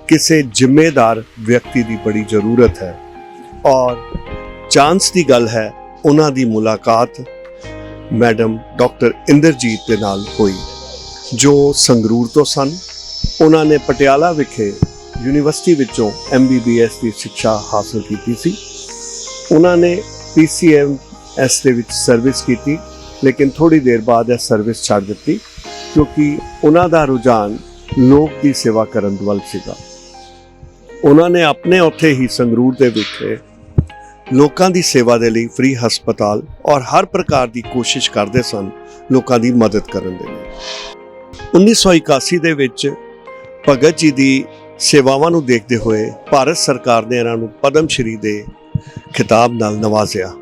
ਕਿਸੇ ਜ਼ਿੰਮੇਦਾਰ ਵਿਅਕਤੀ ਦੀ ਬੜੀ ਜ਼ਰੂਰਤ ਹੈ। ਔਰ ਚਾਂਸ ਦੀ ਗੱਲ ਹੈ, ਉਹਨਾਂ ਦੀ ਮੁਲਾਕਾਤ ਮੈਡਮ ਡਾਕਟਰ ਇੰਦਰਜੀਤ ਦੇ ਨਾਲ ਹੋਈ, ਜੋ ਸੰਗਰੂਰ ਤੋਂ ਸਨ। ਉਹਨਾਂ ਨੇ ਪਟਿਆਲਾ ਵਿਖੇ ਯੂਨੀਵਰਸਿਟੀ ਵਿੱਚੋਂ MBBS ਦੀ ਸਿੱਖਿਆ ਹਾਸਲ ਕੀਤੀ ਸੀ। ਉਹਨਾਂ ਨੇ PCMS ਦੇ ਵਿੱਚ ਸਰਵਿਸ ਕੀਤੀ, ਲੇਕਿਨ ਥੋੜੀ ਦੇਰ ਬਾਅਦ ਇਹ ਸਰਵਿਸ ਛੱਡ ਦਿੱਤੀ ਕਿਉਂਕਿ ਉਹਨਾਂ ਦਾ ਰੁਝਾਨ ਲੋਕ ਦੀ ਸੇਵਾ ਕਰਨ ਵੱਲ ਸੀਗਾ। ਉਹਨਾਂ ਨੇ ਆਪਣੇ ਉੱਥੇ ਹੀ ਸੰਗਰੂਰ ਦੇ ਵਿਖੇ ਲੋਕਾਂ ਦੀ ਸੇਵਾ ਦੇ ਲਈ ਫ੍ਰੀ ਹਸਪਤਾਲ ਔਰ ਹਰ ਪ੍ਰਕਾਰ ਦੀ ਕੋਸ਼ਿਸ਼ ਕਰਦੇ ਸਨ ਲੋਕਾਂ ਦੀ ਮਦਦ ਕਰਨ ਦੇ ਲਈ। 1981 ਦੇ ਵਿੱਚ ਭਗਤ ਜੀ ਦੀ ਸੇਵਾਵਾਂ ਨੂੰ ਦੇਖਦੇ ਹੋਏ ਭਾਰਤ ਸਰਕਾਰ ਨੇ ਇਹਨਾਂ ਨੂੰ ਪਦਮ ਸ਼੍ਰੀ ਦੇ ਖਿਤਾਬ ਨਾਲ ਨਵਾਜ਼ਿਆ।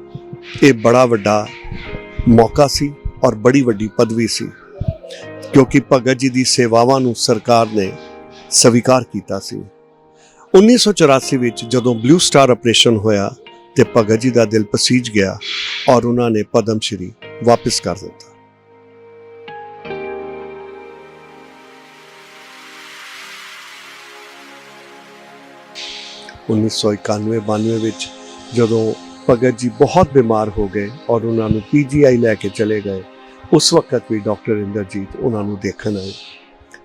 ਇਹ ਬੜਾ ਵੱਡਾ ਮੌਕਾ ਸੀ ਔਰ ਬੜੀ ਵੱਡੀ ਪਦਵੀ ਸੀ ਕਿਉਂਕਿ ਭਗਤ ਜੀ ਦੀ ਸੇਵਾਵਾਂ ਨੂੰ ਸਰਕਾਰ ਨੇ ਸਵੀਕਾਰ ਕੀਤਾ ਸੀ। 1984 ਵਿੱਚ ਜਦੋਂ ਬਲੂ ਸਟਾਰ ਆਪਰੇਸ਼ਨ ਹੋਇਆ ਤੇ ਭਗਤ ਜੀ ਦਾ ਦਿਲ ਪਸੀਜ ਗਿਆ ਔਰ ਉਹਨਾਂ ਨੇ ਪਦਮ ਸ਼੍ਰੀ ਵਾਪਿਸ ਕਰ ਦਿੱਤਾ। 1991-92 ਵਿੱਚ ਜਦੋਂ ਭਗਤ ਜੀ ਬਹੁਤ ਬਿਮਾਰ ਹੋ ਗਏ ਔਰ ਉਹਨਾਂ ਨੂੰ ਪੀਜੀਆਈ ਲੈ ਕੇ ਚਲੇ ਗਏ। ਉਸ ਵਕਤ ਵੀ ਡਾਕਟਰ ਇੰਦਰਜੀਤ ਉਹਨਾਂ ਨੂੰ ਦੇਖਣ ਆਏ।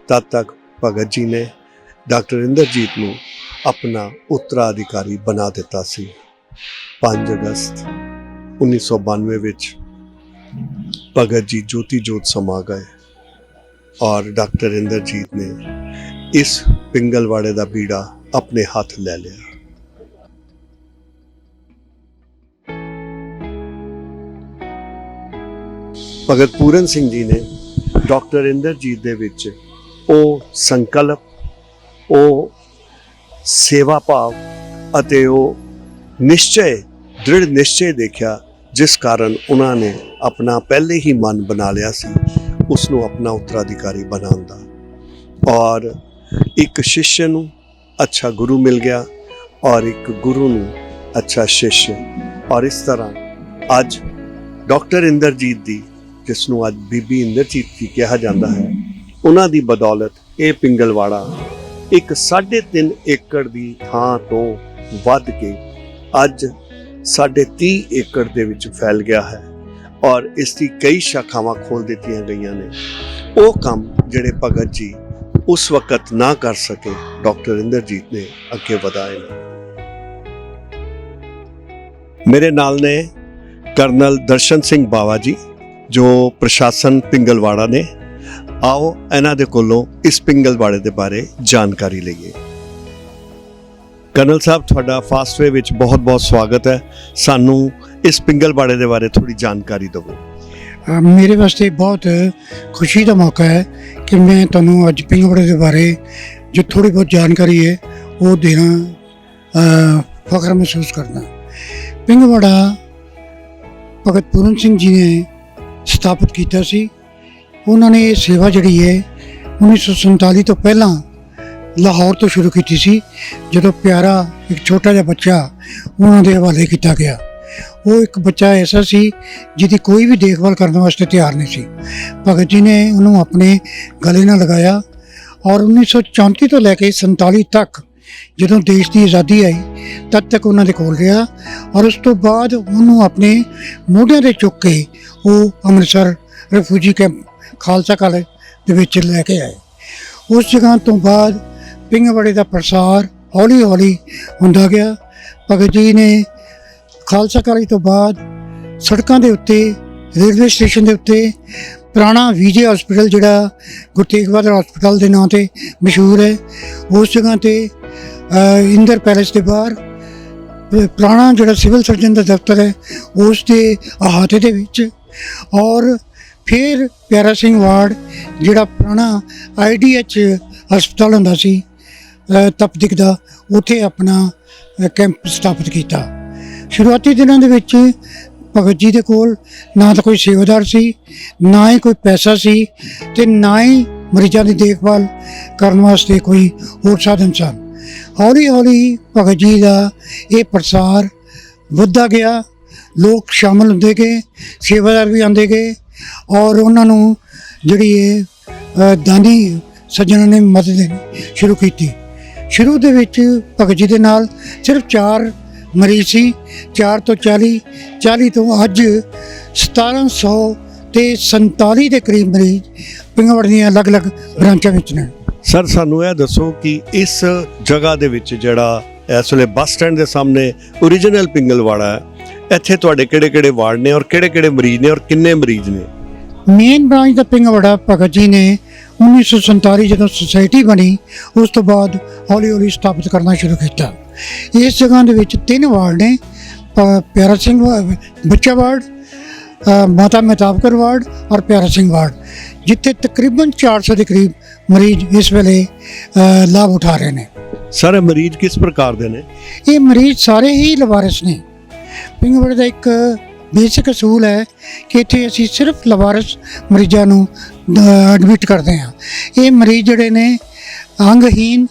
ਤਦ ਤੱਕ ਭਗਤ ਜੀ ਨੇ ਡਾਕਟਰ ਇੰਦਰਜੀਤ ਨੂੰ ਆਪਣਾ ਉੱਤਰਾਧਿਕਾਰੀ ਬਣਾ ਦਿੱਤਾ ਸੀ। 5 ਅਗਸਤ 1992 ਵਿੱਚ ਭਗਤ ਜੀ ਜੋਤੀ ਜੋਤ ਸਮਾ ਗਏ ਔਰ ਡਾਕਟਰ ਇੰਦਰਜੀਤ ਨੇ ਇਸ ਪਿੰਗਲਵਾੜੇ ਦਾ ਬੀੜਾ ਆਪਣੇ ਹੱਥ ਲੈ ਲਿਆ। ਭਗਤ ਪੂਰਨ ਸਿੰਘ ਜੀ ਨੇ ਡਾਕਟਰ ਇੰਦਰਜੀਤ ਦੇ ਵਿੱਚ ਉਹ ਸੰਕਲਪ, ਉਹ ਸੇਵਾ ਭਾਵ ਅਤੇ ਉਹ ਨਿਸ਼ਚੈ, ਦ੍ਰਿੜ ਨਿਸ਼ਚੈ ਦੇਖਿਆ, ਜਿਸ ਕਾਰਨ ਉਹਨਾਂ ਨੇ ਆਪਣਾ ਪਹਿਲੇ ਹੀ ਮਨ ਬਣਾ ਲਿਆ ਸੀ ਉਸ ਨੂੰ ਆਪਣਾ ਉੱਤਰਾਧਿਕਾਰੀ ਬਣਾਉਣ ਦਾ। ਔਰ ਇੱਕ ਸ਼ਿਸ਼ਯ ਨੂੰ ਅੱਛਾ ਗੁਰੂ ਮਿਲ ਗਿਆ ਔਰ ਇੱਕ ਗੁਰੂ ਨੂੰ ਅੱਛਾ ਸ਼ਿਸ਼ਯ। ਔਰ ਇਸ ਤਰ੍ਹਾਂ ਅੱਜ ਡਾਕਟਰ ਇੰਦਰਜੀਤ ਦੀ, ਜਿਸ ਨੂੰ ਅੱਜ ਬੀਬੀ ਇੰਦਰਜੀਤ ਵੀ ਕਿਹਾ ਜਾਂਦਾ ਹੈ, ਉਹਨਾਂ ਦੀ ਬਦੌਲਤ ਇਹ ਪਿੰਗਲਵਾੜਾ ਇੱਕ 3.5 ਏਕੜ ਦੀ ਥਾਂ ਤੋਂ ਵੱਧ ਕੇ ਅੱਜ 30.5 ਏਕੜ ਦੇ ਵਿੱਚ ਫੈਲ ਗਿਆ ਹੈ ਔਰ ਇਸ ਦੀ ਕਈ ਸ਼ਾਖਾਵਾਂ ਖੋਲ੍ਹ ਦਿੱਤੀਆਂ ਗਈਆਂ ਨੇ। ਉਹ ਕੰਮ ਜਿਹੜੇ ਭਗਤ ਜੀ ਉਸ ਵਕਤ ਨਾ ਕਰ ਸਕੇ, ਡਾਕਟਰ ਇੰਦਰਜੀਤ ਨੇ ਅੱਗੇ ਵਧਾਏ ਨੇ। ਮੇਰੇ ਨਾਲ ਨੇ ਕਰਨਲ ਦਰਸ਼ਨ ਸਿੰਘ ਬਾਵਾ ਜੀ, ਜੋ ਪ੍ਰਸ਼ਾਸਨ ਪਿੰਗਲਵਾੜਾ ਨੇ। ਆਓ ਇਹਨਾਂ ਦੇ ਕੋਲੋਂ ਇਸ ਪਿੰਗਲਵਾੜੇ ਦੇ ਬਾਰੇ ਜਾਣਕਾਰੀ ਲਈਏ। ਕਰਨਲ ਸਾਹਿਬ, ਤੁਹਾਡਾ ਫਾਸਟਵੇ ਵਿੱਚ ਬਹੁਤ-ਬਹੁਤ ਸਵਾਗਤ ਹੈ। ਸਾਨੂੰ ਇਸ ਪਿੰਗਲਵਾੜੇ ਦੇ ਬਾਰੇ ਥੋੜੀ ਜਾਣਕਾਰੀ ਦਿਓ। ਮੇਰੇ ਵਾਸਤੇ ਬਹੁਤ ਖੁਸ਼ੀ ਦਾ ਮੌਕਾ ਹੈ ਕਿ ਮੈਂ ਤੁਹਾਨੂੰ ਅੱਜ ਪਿੰਗਲਵਾੜੇ ਦੇ ਬਾਰੇ ਜੋ ਥੋੜੀ ਬਹੁਤ ਜਾਣਕਾਰੀ ਹੈ ਉਹ ਦੇਣਾ ਫਖਰ ਮਹਿਸੂਸ ਕਰਦਾ। ਪਿੰਗਲਵਾੜਾ ਭਗਤ ਪੂਰਨ ਸਿੰਘ ਜੀ ਨੇ ਸਥਾਪਿਤ ਕੀਤਾ ਸੀ। ਉਹਨਾਂ ਨੇ ਇਹ ਸੇਵਾ ਜਿਹੜੀ ਹੈ 1947 ਤੋਂ ਪਹਿਲਾਂ ਲਾਹੌਰ ਤੋਂ ਸ਼ੁਰੂ ਕੀਤੀ ਸੀ, ਜਦੋਂ ਪਿਆਰਾ ਇੱਕ ਛੋਟਾ ਜਿਹਾ ਬੱਚਾ ਉਹਨਾਂ ਦੇ ਹਵਾਲੇ ਕੀਤਾ ਗਿਆ। ਉਹ ਇੱਕ ਬੱਚਾ ਐਸਾ ਸੀ ਜਿਹਦੀ ਕੋਈ ਵੀ ਦੇਖਭਾਲ ਕਰਨ ਵਾਸਤੇ ਤਿਆਰ ਨਹੀਂ ਸੀ। ਭਗਤ ਜੀ ਨੇ ਉਹਨੂੰ ਆਪਣੇ ਗਲੇ ਨਾਲ ਲਗਾਇਆ ਔਰ 1934 ਤੋਂ ਲੈ ਕੇ 47 ਤੱਕ, ਜਦੋਂ ਦੇਸ਼ ਦੀ ਆਜ਼ਾਦੀ ਆਈ, ਤਦ ਤੱਕ ਉਹਨਾਂ ਦੇ ਕੋਲ ਰਿਹਾ ਔਰ ਉਸ ਤੋਂ ਬਾਅਦ ਉਹਨੂੰ ਆਪਣੇ ਮੋਢਿਆਂ 'ਤੇ ਚੁੱਕ ਕੇ ਉਹ Amritsar refugee camp Khalsa college ਦੇ ਵਿੱਚ ਲੈ ਕੇ ਆਏ। ਉਸ ਜਗ੍ਹਾ ਤੋਂ ਬਾਅਦ ਪਿੰਗਲਵਾੜੇ ਦਾ ਪ੍ਰਸਾਰ ਹੌਲੀ ਹੌਲੀ ਹੁੰਦਾ ਗਿਆ। ਭਗਤ ਜੀ ਨੇ ਖਾਲਸਾ ਕਾਲਜ ਤੋਂ ਬਾਅਦ ਸੜਕਾਂ ਦੇ ਉੱਤੇ, ਰੇਲਵੇ ਸਟੇਸ਼ਨ ਦੇ ਉੱਤੇ ਪੁਰਾਣਾ ਵਿਜੇ ਹਸਪੀਟਲ, ਜਿਹੜਾ ਗੁਰੂ ਤੇਗ ਬਹਾਦਰ ਹਸਪਤਾਲ ਦੇ ਨਾਂ 'ਤੇ ਮਸ਼ਹੂਰ ਹੈ, ਉਸ ਜਗ੍ਹਾ 'ਤੇ ਇੰਦਰ ਪੈਲੇਸ ਦੇ ਬਾਹਰ ਪੁਰਾਣਾ ਜਿਹੜਾ ਸਿਵਲ ਸਰਜਨ ਦਾ ਦਫ਼ਤਰ ਹੈ ਉਸ ਦੇ ਅਹਾਤੇ ਦੇ ਵਿੱਚ, ਔਰ ਫਿਰ ਪਿਆਰਾ ਸਿੰਘ ਵਾਰਡ, ਜਿਹੜਾ ਪੁਰਾਣਾ IDH ਹਸਪਤਾਲ ਹੁੰਦਾ ਸੀ ਤਪਦਿਕ ਦਾ, ਉੱਥੇ ਆਪਣਾ ਕੈਂਪ ਸਥਾਪਿਤ ਕੀਤਾ। ਸ਼ੁਰੂਆਤੀ ਦਿਨਾਂ ਦੇ ਵਿੱਚ ਭਗਤ ਜੀ ਦੇ ਕੋਲ ਨਾ ਤਾਂ ਕੋਈ ਸੇਵਾਦਾਰ ਸੀ, ਨਾ ਹੀ ਕੋਈ ਪੈਸਾ ਸੀ, ਤੇ ਨਾ ਹੀ ਮਰੀਜ਼ਾਂ ਦੀ ਦੇਖਭਾਲ ਕਰਨ ਵਾਸਤੇ ਕੋਈ ਹੋਰ ਸਾਧਨ ਸਨ। ਹੌਲੀ ਹੌਲੀ ਭਗਤ ਜੀ ਦਾ ਇਹ ਪ੍ਰਸਾਰ ਵੱਧਦਾ ਗਿਆ, ਲੋਕ ਸ਼ਾਮਲ ਹੁੰਦੇ ਗਏ, ਸੇਵਾਦਾਰ ਵੀ ਆਉਂਦੇ ਗਏ ਔਰ ਉਹਨਾਂ ਨੂੰ ਜਿਹੜੀ ਇਹ ਦਾਨੀ ਸੱਜਣਾਂ ਨੇ ਮਦਦ ਦੇਣੀ ਸ਼ੁਰੂ ਕੀਤੀ। ਸ਼ੁਰੂ ਦੇ ਵਿੱਚ ਭਗਤ ਜੀ ਦੇ ਨਾਲ ਸਿਰਫ 4 ਮਰੀਜ਼ ਸੀ, 4 ਤੋਂ 40 ਤੋਂ ਅੱਜ 1747 ਦੇ ਕਰੀਬ ਮਰੀਜ਼ ਪਿੰਗਲਵਾੜੇ ਦੀਆਂ ਅਲੱਗ-ਅਲੱਗ ਬ੍ਰਾਂਚਾਂ ਵਿੱਚ ਨੇ। ਸਰ, ਸਾਨੂੰ ਇਹ ਦੱਸੋ ਕਿ ਇਸ ਜਗ੍ਹਾ ਦੇ ਵਿੱਚ, ਜਿਹੜਾ ਇਸ ਵੇਲੇ ਬੱਸ ਸਟੈਂਡ ਦੇ ਸਾਹਮਣੇ ਓਰੀਜਨਲ ਪਿੰਗਲਵਾੜਾ ਹੈ, ਇੱਥੇ ਤੁਹਾਡੇ ਕਿਹੜੇ-ਕਿਹੜੇ ਵਾਰਡ ਨੇ ਔਰ ਕਿਹੜੇ-ਕਿਹੜੇ ਮਰੀਜ਼ ਨੇ ਔਰ ਕਿੰਨੇ ਮਰੀਜ਼ ਨੇ? ਮੇਨ ਬ੍ਰਾਂਚ ਦਾ ਪਿੰਗਲਵਾੜਾ ਭਗਤ ਜੀ ਨੇ 1947 ਜਦੋਂ ਸੁਸਾਇਟੀ ਬਣੀ ਉਸ ਤੋਂ ਬਾਅਦ ਹੌਲੀ ਹੌਲੀ ਸਥਾਪਿਤ ਕਰਨਾ ਸ਼ੁਰੂ ਕੀਤਾ। ਇਸ ਜਗ੍ਹਾ ਦੇ ਵਿੱਚ 3 ਵਾਰਡ ਨੇ, ਪਿਆਰਾ ਸਿੰਘ ਬੱਚਾ ਵਾਰਡ, ਮਾਤਾ ਮਹਿਤਾਬਕਰ ਵਾਰਡ ਔਰ ਪਿਆਰਾ ਸਿੰਘ ਵਾਰਡ, ਜਿੱਥੇ ਤਕਰੀਬਨ 400 ਦੇ ਕਰੀਬ ਮਰੀਜ਼ ਇਸ ਵੇਲੇ ਲਾਭ ਉਠਾ ਰਹੇ ਨੇ। ਸਾਰੇ ਮਰੀਜ਼ ਕਿਸ ਪ੍ਰਕਾਰ ਦੇ ਨੇ? ਇਹ ਮਰੀਜ਼ ਸਾਰੇ ਹੀ ਲਵਾਰਿਸ ਨੇ। ਪਿੰਗਲਵਾੜੇ ਦਾ ਇੱਕ ਬੇਸਿਕ ਅਸੂਲ ਹੈ ਕਿ ਇੱਥੇ ਅਸੀਂ ਸਿਰਫ ਲਵਾਰਿਸ ਮਰੀਜ਼ਾਂ ਨੂੰ ਐਡਮਿਟ ਕਰਦੇ ਹਾਂ। ਇਹ ਮਰੀਜ਼ ਜਿਹੜੇ ਨੇ ਅੰਗਹੀਨ,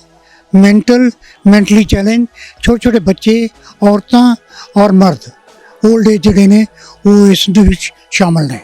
ਮੈਂਟਲੀ ਚੈਲੰਜ, ਛੋਟੇ ਬੱਚੇ, ਔਰਤਾਂ ਔਰ ਮਰਦ, ਓਲਡ ਏਜ ਜਿਹੜੇ ਨੇ ਉਹ ਇਸ ਦੇ ਵਿੱਚ ਸ਼ਾਮਲ ਨੇ।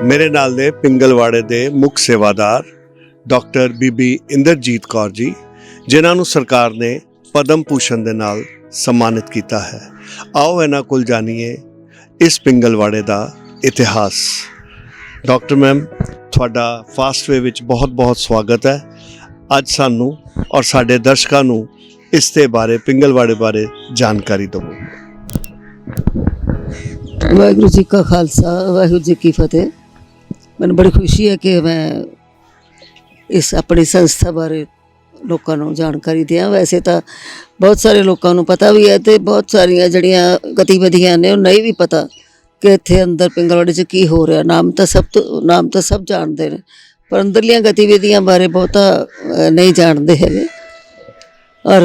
ਮੇਰੇ ਨਾਲ ਨੇ ਪਿੰਗਲਵਾੜੇ ਦੇ ਮੁੱਖ ਸੇਵਾਦਾਰ ਡਾਕਟਰ ਬੀਬੀ ਇੰਦਰਜੀਤ ਕੌਰ ਜੀ, ਜਿਨ੍ਹਾਂ ਨੂੰ ਸਰਕਾਰ ਨੇ ਪਦਮ ਭੂਸ਼ਣ ਦੇ ਨਾਲ ਸਨਮਾਨਿਤ ਕੀਤਾ ਹੈ। ਆਓ ਇਹਨਾਂ ਕੋਲ ਜਾਣੀਏ ਇਸ ਪਿੰਗਲਵਾੜੇ ਦਾ ਇਤਿਹਾਸ। ਡਾਕਟਰ ਮੈਮ, ਤੁਹਾਡਾ ਫਾਸਟਵੇ ਵਿੱਚ ਬਹੁਤ-ਬਹੁਤ ਸਵਾਗਤ ਹੈ। ਅੱਜ ਸਾਨੂੰ ਔਰ ਸਾਡੇ ਦਰਸ਼ਕਾਂ ਨੂੰ ਇਸ ਦੇ ਬਾਰੇ, ਪਿੰਗਲਵਾੜੇ ਬਾਰੇ ਜਾਣਕਾਰੀ ਦਿਓ। ਵਾਹਿਗੁਰੂ ਜੀ ਕਾ ਖਾਲਸਾ, ਵਾਹਿਗੁਰੂ ਜੀ ਕੀ ਫਤਿਹ। ਮੈਨੂੰ ਬੜੀ ਖੁਸ਼ੀ ਹੈ ਕਿ ਮੈਂ ਇਸ ਆਪਣੀ ਸੰਸਥਾ ਬਾਰੇ ਲੋਕਾਂ ਨੂੰ ਜਾਣਕਾਰੀ ਦਿਆਂ। ਵੈਸੇ ਤਾਂ ਬਹੁਤ ਸਾਰੇ ਲੋਕਾਂ ਨੂੰ ਪਤਾ ਵੀ ਹੈ ਅਤੇ ਬਹੁਤ ਸਾਰੀਆਂ ਜਿਹੜੀਆਂ ਗਤੀਵਿਧੀਆਂ ਨੇ ਉਹ ਨਹੀਂ ਵੀ ਪਤਾ ਕਿ ਇੱਥੇ ਅੰਦਰ ਪਿੰਗਲਵਾੜੇ 'ਚ ਕੀ ਹੋ ਰਿਹਾ। ਨਾਮ ਤਾਂ ਸਭ ਜਾਣਦੇ ਨੇ, ਪਰ ਅੰਦਰਲੀਆਂ ਗਤੀਵਿਧੀਆਂ ਬਾਰੇ ਬਹੁਤਾ ਨਹੀਂ ਜਾਣਦੇ ਹੈਗੇ। ਔਰ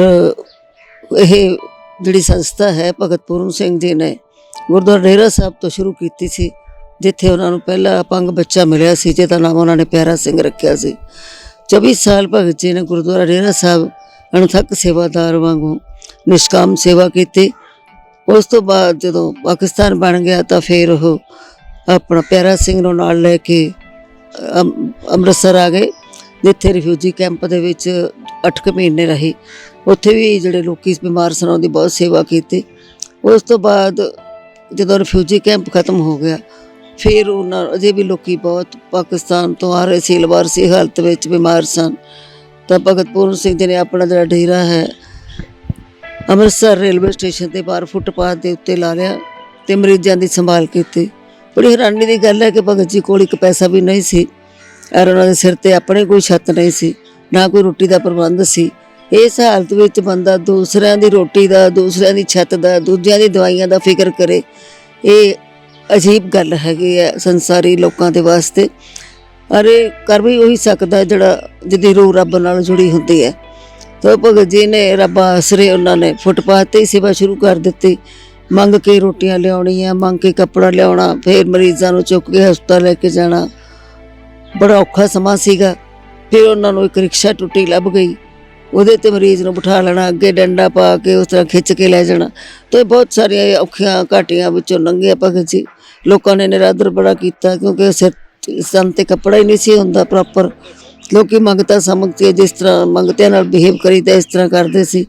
ਇਹ ਜਿਹੜੀ ਸੰਸਥਾ ਹੈ ਭਗਤ ਪੂਰਨ ਸਿੰਘ ਜੀ ਨੇ ਗੁਰਦੁਆਰਾ ਡੇਰਾ ਸਾਹਿਬ ਤੋਂ ਸ਼ੁਰੂ ਕੀਤੀ ਸੀ, ਜਿੱਥੇ ਉਹਨਾਂ ਨੂੰ ਪਹਿਲਾ ਅਪੰਗ ਬੱਚਾ ਮਿਲਿਆ ਸੀ, ਜਿਹਦਾ ਨਾਮ ਉਹਨਾਂ ਨੇ ਪਿਆਰਾ ਸਿੰਘ ਰੱਖਿਆ ਸੀ। 24 ਸਾਲ ਭਗਤ ਜੀ ਨੇ ਗੁਰਦੁਆਰਾ ਡੇਰਾ ਸਾਹਿਬ ਅਣਥੱਕ ਸੇਵਾਦਾਰ ਵਾਂਗੂ ਨਿਸ਼ਕਾਮ ਸੇਵਾ ਕੀਤੀ। ਉਸ ਤੋਂ ਬਾਅਦ ਜਦੋਂ ਪਾਕਿਸਤਾਨ ਬਣ ਗਿਆ ਤਾਂ ਫਿਰ ਉਹ ਆਪਣਾ ਪਿਆਰਾ ਸਿੰਘ ਨੂੰ ਨਾਲ ਲੈ ਕੇ ਅੰਮ੍ਰਿਤਸਰ ਆ ਗਏ, ਜਿੱਥੇ ਰਿਫਿਊਜੀ ਕੈਂਪ ਦੇ ਵਿੱਚ 8 ਮਹੀਨੇ ਰਹੇ। ਉੱਥੇ ਵੀ ਜਿਹੜੇ ਲੋਕੀ ਬਿਮਾਰ ਸਨ ਉਹਦੀ ਬਹੁਤ ਸੇਵਾ ਕੀਤੀ। ਉਸ ਤੋਂ ਬਾਅਦ ਜਦੋਂ ਰਿਫਿਊਜੀ ਕੈਂਪ ਖਤਮ ਹੋ ਗਿਆ, ਫਿਰ ਉਹਨਾਂ ਅਜੇ ਵੀ ਲੋਕੀ ਬਹੁਤ ਪਾਕਿਸਤਾਨ ਤੋਂ ਆ ਰਹੇ ਸੀ, ਲਵਾਰਸੀ ਹਾਲਤ ਵਿੱਚ ਬਿਮਾਰ ਸਨ। ਤਾਂ ਭਗਤ ਪੂਰਨ ਸਿੰਘ ਜੀ ਨੇ ਆਪਣਾ ਜਿਹੜਾ ਡੇਰਾ ਹੈ ਅੰਮ੍ਰਿਤਸਰ ਰੇਲਵੇ ਸਟੇਸ਼ਨ 'ਤੇ ਬਾਹਰ ਫੁੱਟਪਾਥ ਦੇ ਉੱਤੇ ਲਾ ਲਿਆ ਅਤੇ ਮਰੀਜ਼ਾਂ ਦੀ ਸੰਭਾਲ ਕੀਤੀ। ਬੜੀ ਹੈਰਾਨੀ ਦੀ ਗੱਲ ਹੈ ਕਿ ਭਗਤ ਜੀ ਕੋਲ ਇੱਕ ਪੈਸਾ ਵੀ ਨਹੀਂ ਸੀ, ਔਰ ਉਹਨਾਂ ਦੇ ਸਿਰ 'ਤੇ ਆਪਣੇ ਕੋਈ ਛੱਤ ਨਹੀਂ ਸੀ, ਨਾ ਕੋਈ ਰੋਟੀ ਦਾ ਪ੍ਰਬੰਧ ਸੀ। ਇਸ ਹਾਲਤ ਵਿੱਚ ਬੰਦਾ ਦੂਸਰਿਆਂ ਦੀ ਰੋਟੀ ਦਾ, ਦੂਸਰਿਆਂ ਦੀ ਛੱਤ ਦਾ, ਦੂਜਿਆਂ ਦੀ ਦਵਾਈਆਂ ਦਾ ਫਿਕਰ ਕਰੇ, ਇਹ ਅਜੀਬ ਗੱਲ ਹੈਗੀ ਹੈ ਸੰਸਾਰੀ ਲੋਕਾਂ ਦੇ ਵਾਸਤੇ। ਅਰੇ ਕਰ ਵੀ ਉਹੀ ਸਕਦਾ ਜਿਹੜਾ ਜਿਹਦੀ ਰੂਹ ਰੱਬ ਨਾਲ ਜੁੜੀ ਹੁੰਦੀ ਹੈ। ਤਾਂ ਭਗਤ ਜੀ ਨੇ ਰੱਬ ਆਸਰੇ ਉਹਨਾਂ ਨੇ ਫੁੱਟਪਾਥ 'ਤੇ ਹੀ ਸੇਵਾ ਸ਼ੁਰੂ ਕਰ ਦਿੱਤੀ। ਮੰਗ ਕੇ ਰੋਟੀਆਂ ਲਿਆਉਣੀਆਂ, ਮੰਗ ਕੇ ਕੱਪੜਾ ਲਿਆਉਣਾ, ਫਿਰ ਮਰੀਜ਼ਾਂ ਨੂੰ ਚੁੱਕ ਕੇ ਹਸਪਤਾਲ ਲੈ ਕੇ ਜਾਣਾ। ਬੜਾ ਔਖਾ ਸਮਾਂ ਸੀਗਾ। ਫਿਰ ਉਹਨਾਂ ਨੂੰ ਇੱਕ ਰਿਕਸ਼ਾ ਟੁੱਟੀ ਲੱਭ ਗਈ, ਉਹਦੇ 'ਤੇ ਮਰੀਜ਼ ਨੂੰ ਬਿਠਾ ਲੈਣਾ, ਅੱਗੇ ਡੰਡਾ ਪਾ ਕੇ ਉਸ ਤਰ੍ਹਾਂ ਖਿੱਚ ਕੇ ਲੈ ਜਾਣਾ। ਤਾਂ ਬਹੁਤ ਸਾਰੀਆਂ ਔਖੀਆਂ ਘਾਟੀਆਂ ਵਿੱਚੋਂ ਲੰਘੇ ਭਗਤ ਜੀ। ਲੋਕਾਂ ਨੇ ਨਿਰਾਦਰ ਬੜਾ ਕੀਤਾ, ਕਿਉਂਕਿ ਸਿਰ 'ਤੇ ਕੱਪੜਾ ਹੀ ਨਹੀਂ ਸੀ ਹੁੰਦਾ ਪ੍ਰੋਪਰ। ਲੋਕੀ ਮੰਗਤਾ ਸਮਝਦੇ ਜਿਸ ਤਰ੍ਹਾਂ ਮੰਗਤਿਆਂ ਨਾਲ ਬਿਹੇਵ ਕਰੀਦਾ ਇਸ ਤਰ੍ਹਾਂ ਕਰਦੇ ਸੀ।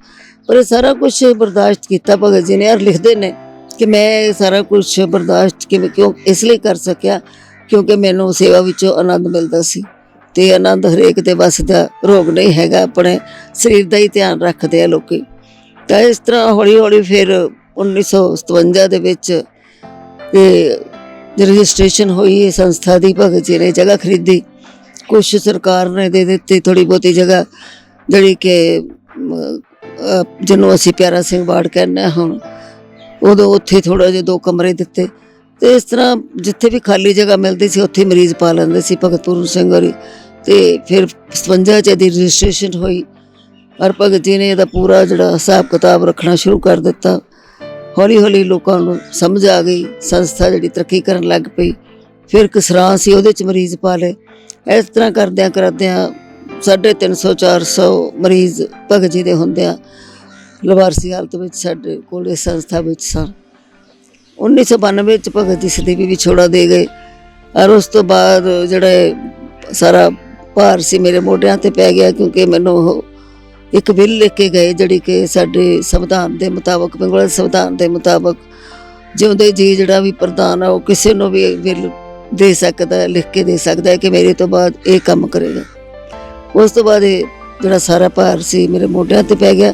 ਪਰ ਇਹ ਸਾਰਾ ਕੁਛ ਬਰਦਾਸ਼ਤ ਕੀਤਾ ਭਗਤ ਜੀ ਨੇ। ਔਰ ਲਿਖਦੇ ਨੇ ਕਿ ਮੈਂ ਇਹ ਸਾਰਾ ਕੁਛ ਬਰਦਾਸ਼ਤ ਕਿਉਂ ਇਸ ਲਈ ਕਰ ਸਕਿਆ ਕਿਉਂਕਿ ਮੈਨੂੰ ਸੇਵਾ ਵਿੱਚੋਂ ਆਨੰਦ ਮਿਲਦਾ ਸੀ। ਅਤੇ ਆਨੰਦ ਹਰੇਕ ਦੇ ਵੱਸ ਦਾ ਰੋਗ ਨਹੀਂ ਹੈਗਾ, ਆਪਣੇ ਸਰੀਰ ਦਾ ਹੀ ਧਿਆਨ ਰੱਖਦੇ ਆ ਲੋਕੀ। ਤਾਂ ਇਸ ਤਰ੍ਹਾਂ ਹੌਲੀ ਹੌਲੀ ਫਿਰ 1957 ਦੇ ਵਿੱਚ ਇਹ ਰਜਿਸਟ੍ਰੇਸ਼ਨ ਹੋਈ ਇਹ ਸੰਸਥਾ ਦੀ। ਭਗਤ ਜੀ ਨੇ ਜਗ੍ਹਾ ਖਰੀਦੀ, ਕੁਛ ਸਰਕਾਰ ਨੇ ਦੇ ਦਿੱਤੀ ਥੋੜ੍ਹੀ ਬਹੁਤੀ ਜਗ੍ਹਾ, ਜਿਹੜੀ ਕਿ ਜਿਹਨੂੰ ਅਸੀਂ ਪਿਆਰਾ ਸਿੰਘ ਵਾਰਡ ਕਹਿੰਦੇ ਹਾਂ ਹੁਣ। ਉਦੋਂ ਉੱਥੇ ਥੋੜ੍ਹਾ ਜਿਹਾ 2 ਕਮਰੇ ਦਿੱਤੇ, ਅਤੇ ਇਸ ਤਰ੍ਹਾਂ ਜਿੱਥੇ ਵੀ ਖਾਲੀ ਜਗ੍ਹਾ ਮਿਲਦੀ ਸੀ ਉੱਥੇ ਮਰੀਜ਼ ਪਾ ਲੈਂਦੇ ਸੀ ਭਗਤ ਪੂਰਨ ਸਿੰਘ ਹੋਰੀ। ਅਤੇ ਫਿਰ 57 'ਚ ਇਹਦੀ ਰਜਿਸਟ੍ਰੇਸ਼ਨ ਹੋਈ, ਔਰ ਭਗਤ ਜੀ ਨੇ ਇਹਦਾ ਪੂਰਾ ਜਿਹੜਾ ਹਿਸਾਬ ਕਿਤਾਬ ਰੱਖਣਾ ਸ਼ੁਰੂ ਕਰ ਦਿੱਤਾ। ਹੌਲੀ ਹੌਲੀ ਲੋਕਾਂ ਨੂੰ ਸਮਝ ਆ ਗਈ, ਸੰਸਥਾ ਜਿਹੜੀ ਤਰੱਕੀ ਕਰਨ ਲੱਗ ਪਈ। ਫਿਰ ਕਸਰਾਂ ਸੀ, ਉਹਦੇ 'ਚ ਮਰੀਜ਼ ਪਾ ਲਏ। ਇਸ ਤਰ੍ਹਾਂ ਕਰਦਿਆਂ 350-400 ਮਰੀਜ਼ ਭਗਤ ਜੀ ਦੇ ਹੁੰਦਿਆਂ ਲਵਾਰਸੀ ਹਾਲਤ ਵਿੱਚ ਸਾਡੇ ਕੋਲ ਇਸ ਸੰਸਥਾ ਵਿੱਚ ਸਨ। 1992 'ਚ ਭਗਤ ਜੀ ਸਦੀਵੀ ਵਿਛੋੜਾ ਦੇ ਗਏ, ਔਰ ਉਸ ਤੋਂ ਬਾਅਦ ਜਿਹੜਾ ਸਾਰਾ ਭਾਰ ਸੀ ਮੇਰੇ ਮੋਢਿਆਂ 'ਤੇ ਪੈ ਗਿਆ, ਕਿਉਂਕਿ ਮੈਨੂੰ ਉਹ ਇੱਕ ਬਿੱਲ ਲਿਖ ਕੇ ਗਏ, ਜਿਹੜੀ ਕਿ ਸਾਡੇ ਸੰਵਿਧਾਨ ਦੇ ਮੁਤਾਬਕ, ਪਿੰਗਲਵਾੜੇ ਸੰਵਿਧਾਨ ਦੇ ਮੁਤਾਬਕ ਜਿਉਂਦੇ ਜੀ ਜਿਹੜਾ ਵੀ ਪ੍ਰਧਾਨ ਆ ਉਹ ਕਿਸੇ ਨੂੰ ਵੀ ਬਿੱਲ ਦੇ ਸਕਦਾ, ਲਿਖ ਕੇ ਦੇ ਸਕਦਾ ਹੈ ਕਿ ਮੇਰੇ ਤੋਂ ਬਾਅਦ ਇਹ ਕੰਮ ਕਰੇਗਾ। ਉਸ ਤੋਂ ਬਾਅਦ ਇਹ ਜਿਹੜਾ ਸਾਰਾ ਭਾਰ ਸੀ ਮੇਰੇ ਮੋਢਿਆਂ 'ਤੇ ਪੈ ਗਿਆ।